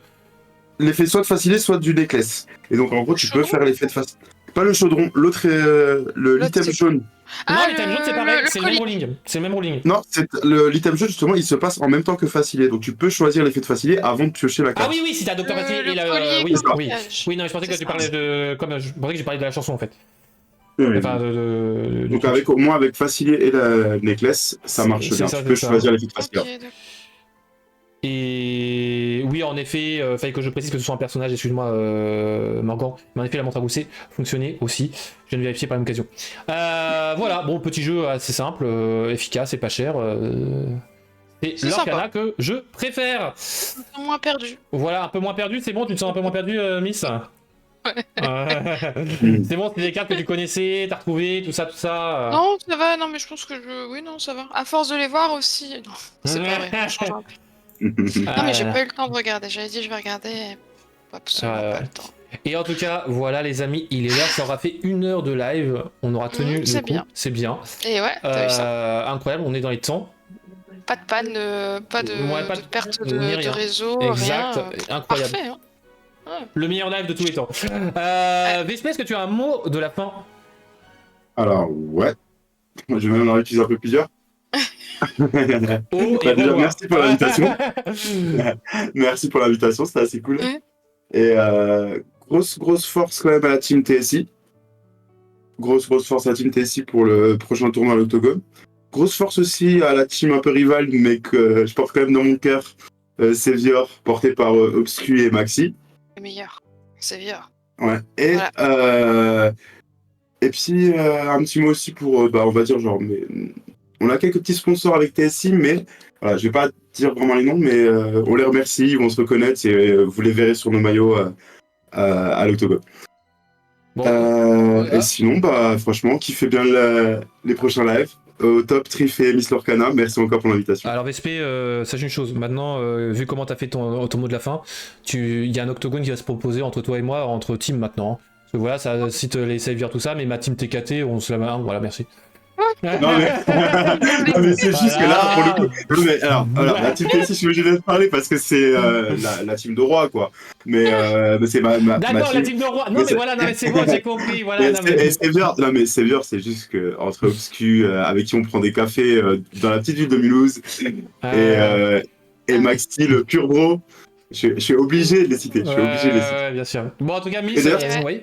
l'effet soit de facilité, soit du necklace. Et donc, en gros, tu peux Chaudron faire l'effet de facilité. Pas le chaudron, l'autre est l'item c'est- jaune. non, l'item jaune c'est pareil, c'est le même colis. rolling. C'est le même rolling. Non, l'item jaune, justement, il se passe en même temps que facilité. Donc, tu peux choisir l'effet de facilité avant de piocher la carte. Ah oui, si t'as Docteur Facile Le et la... collier oui, comme oui. blocage. Oui, non, je pensais que C'est tu ça. parlais de... Comme je pensais que j'ai parlé de la chanson en fait. Oui. Enfin, Donc, du au moins avec facilité et la necklace, ça marche c'est bien. ça, Tu peux c'est ça. choisir l'effet de facilité. Ok, d'accord. Et oui, en effet, fallait que je précise que ce soit un personnage, excuse-moi, Morgan. Mais en effet, la montre à gousset fonctionnait aussi. Je viens de vérifier par la même occasion. Voilà, bon, petit jeu assez simple, efficace et pas cher. C'est C'est l'Orcana que je préfère. Au moins perdu. Voilà, un peu moins perdu, c'est bon, tu te sens un peu moins perdu, Miss? C'est bon, c'est des cartes que tu connaissais, t'as retrouvé, tout ça, tout ça. Non, ça va, non, mais je pense que oui, non, ça va. À force de les voir aussi. Non, c'est pas vrai. ça change un peu. Non, mais j'ai pas eu le temps de regarder. J'avais dit, je vais regarder. Absolument pas le temps. Et en tout cas, voilà les amis, il est là, ça aura fait 1 heure de live, on aura tenu le c'est coup, bien. c'est bien. Et ouais, t'as vu ça. Incroyable, on est dans les temps. Pas de panne, pas de, Ouais, pas de de- perte ni de rien. réseau, Exact, rien. incroyable. Parfait, hein. Le meilleur live de tous les temps. Vespé, est-ce que tu as un mot de la fin? Alors, ouais. Moi, je vais même en utiliser un peu plusieurs. Oh, Bah, et déjà, revoir. merci pour l'invitation. Merci pour l'invitation, c'était assez cool. Ouais. Et grosse force quand même à la team TSI. Grosse force à la team TSI pour le prochain tournoi à l'Octogone. Grosse force aussi à la team un peu rivale, mais que je porte quand même dans mon cœur, Sevior, porté par Obscu et Maxi. Le meilleur. C'est bien. Ouais. Et, Voilà. et puis, un petit mot aussi pour, on va dire, genre, on a quelques petits sponsors avec TSI, mais voilà, je vais pas dire vraiment les noms, mais on les remercie, ils vont se reconnaître et vous les verrez sur nos maillots à l'Octogone. Bon, Et sinon, franchement, kiffez bien les prochains lives. Au top, Trif et Miss Lorcana, merci encore pour l'invitation. alors Vespé, sache une chose, maintenant, vu comment t'as fait ton mot de la fin, il y a un octogone qui va se proposer entre toi et moi, entre team maintenant. Parce que voilà, ça cite les saviors, tout ça, mais ma team TKT, on se la main, voilà, merci. Non mais c'est juste que là, pour le coup, non, mais, alors, la team TSI, je suis obligé de parler parce que c'est la team de roi, quoi. Mais c'est ma D'accord, la team de roi. Non, mais voilà, non, mais c'est bon, j'ai compris. Voilà, non, mais... Sevior, c'est juste que entre Obscu, avec qui on prend des cafés dans la petite ville de Mulhouse, et Maxi, le pur bro, je suis obligé de les citer. Ouais, bien sûr. Bon, en tout cas, Miss, oui.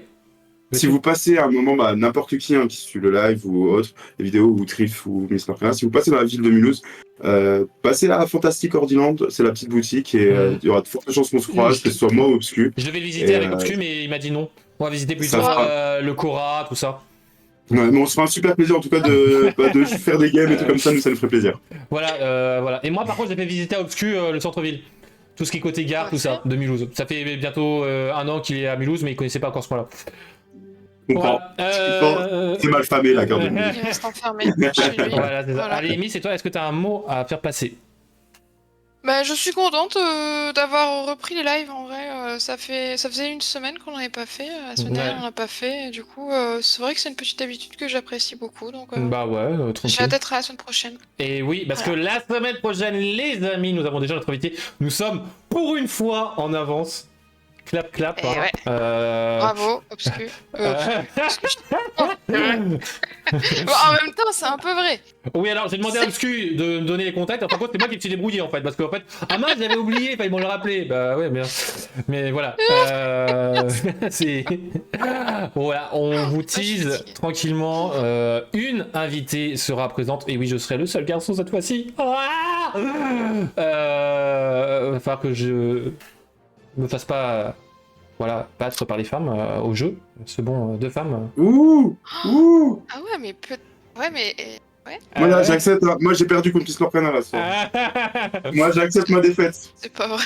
Si vous passez à un moment, n'importe qui qui suit le live ou autre, les vidéos ou Trif ou Miss Lorcana, si vous passez dans la ville de Mulhouse, passez à Fantastic Ordiland, c'est la petite boutique et il y aura de fortes chances qu'on se croise, que ce soit moi ou Obscu. Je devais le visiter avec Obscu, mais il m'a dit non. On va visiter plutôt le Cora, tout ça. Ouais, mais on se fera un super plaisir en tout cas de faire des games et tout comme ça, nous ça nous ferait plaisir. Voilà. Et moi par contre j'ai fait visiter à Obscu le centre-ville. Tout ce qui est côté gare, tout ça, de Mulhouse. Ça fait bientôt 1 an qu'il est à Mulhouse, mais il connaissait pas encore ce point-là. Voilà. C'est mal famé la gare de Mulhouse. Il reste enfermé chez lui. Voilà, c'est ça. Voilà. Allez, Miss, et toi, est-ce que tu as un mot à faire passer? Bah, je suis contente d'avoir repris les lives en vrai. Ça faisait 1 semaine qu'on n'en avait pas fait. La semaine dernière, on n'en a pas fait. Et du coup, c'est vrai que c'est une petite habitude que j'apprécie beaucoup. Donc, bah ouais, tranquille. j'ai hâte d'être à la semaine prochaine. Et oui, parce que la semaine prochaine, les amis, nous avons déjà notre invité. Nous sommes pour une fois en avance. Clap, clap. Eh ouais. Bravo, obscur. Bon, en même temps, c'est un peu vrai. Oui, alors j'ai demandé à Obscu de me donner les contacts. Par contre, c'est moi qui me suis débrouillé en fait. Parce qu'en fait, ah mince, j'avais oublié, il fallait me le rappeler. Bah ouais, mais voilà. C'est. Voilà, on vous tease tranquillement. Une invitée sera présente. Et oui, je serai le seul garçon cette fois-ci. Va falloir que je me fasse pas. Voilà, battre par les femmes au jeu. C'est bon, 2 femmes. Ouh. Ah ouais, mais Ouais, mais... Ouais, Moi, là, j'accepte. Hein. Moi, j'ai perdu contre Lorcana, là, ce soir. Moi, j'accepte ma défaite. c'est pas vrai.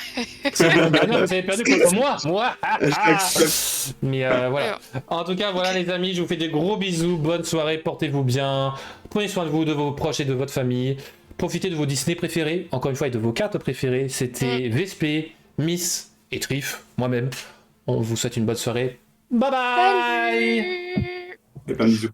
Bah non, vous avez perdu contre moi. J'accepte. Mais voilà. En tout cas, voilà les amis, je vous fais des gros bisous. Bonne soirée, portez-vous bien. Prenez soin de vous, de vos proches et de votre famille. Profitez de vos Disney préférés, encore une fois, et de vos cartes préférées. C'était Vespé, Miss et Trif, moi-même. On vous souhaite une bonne soirée. Bye bye. Salut. Et plein de bisous.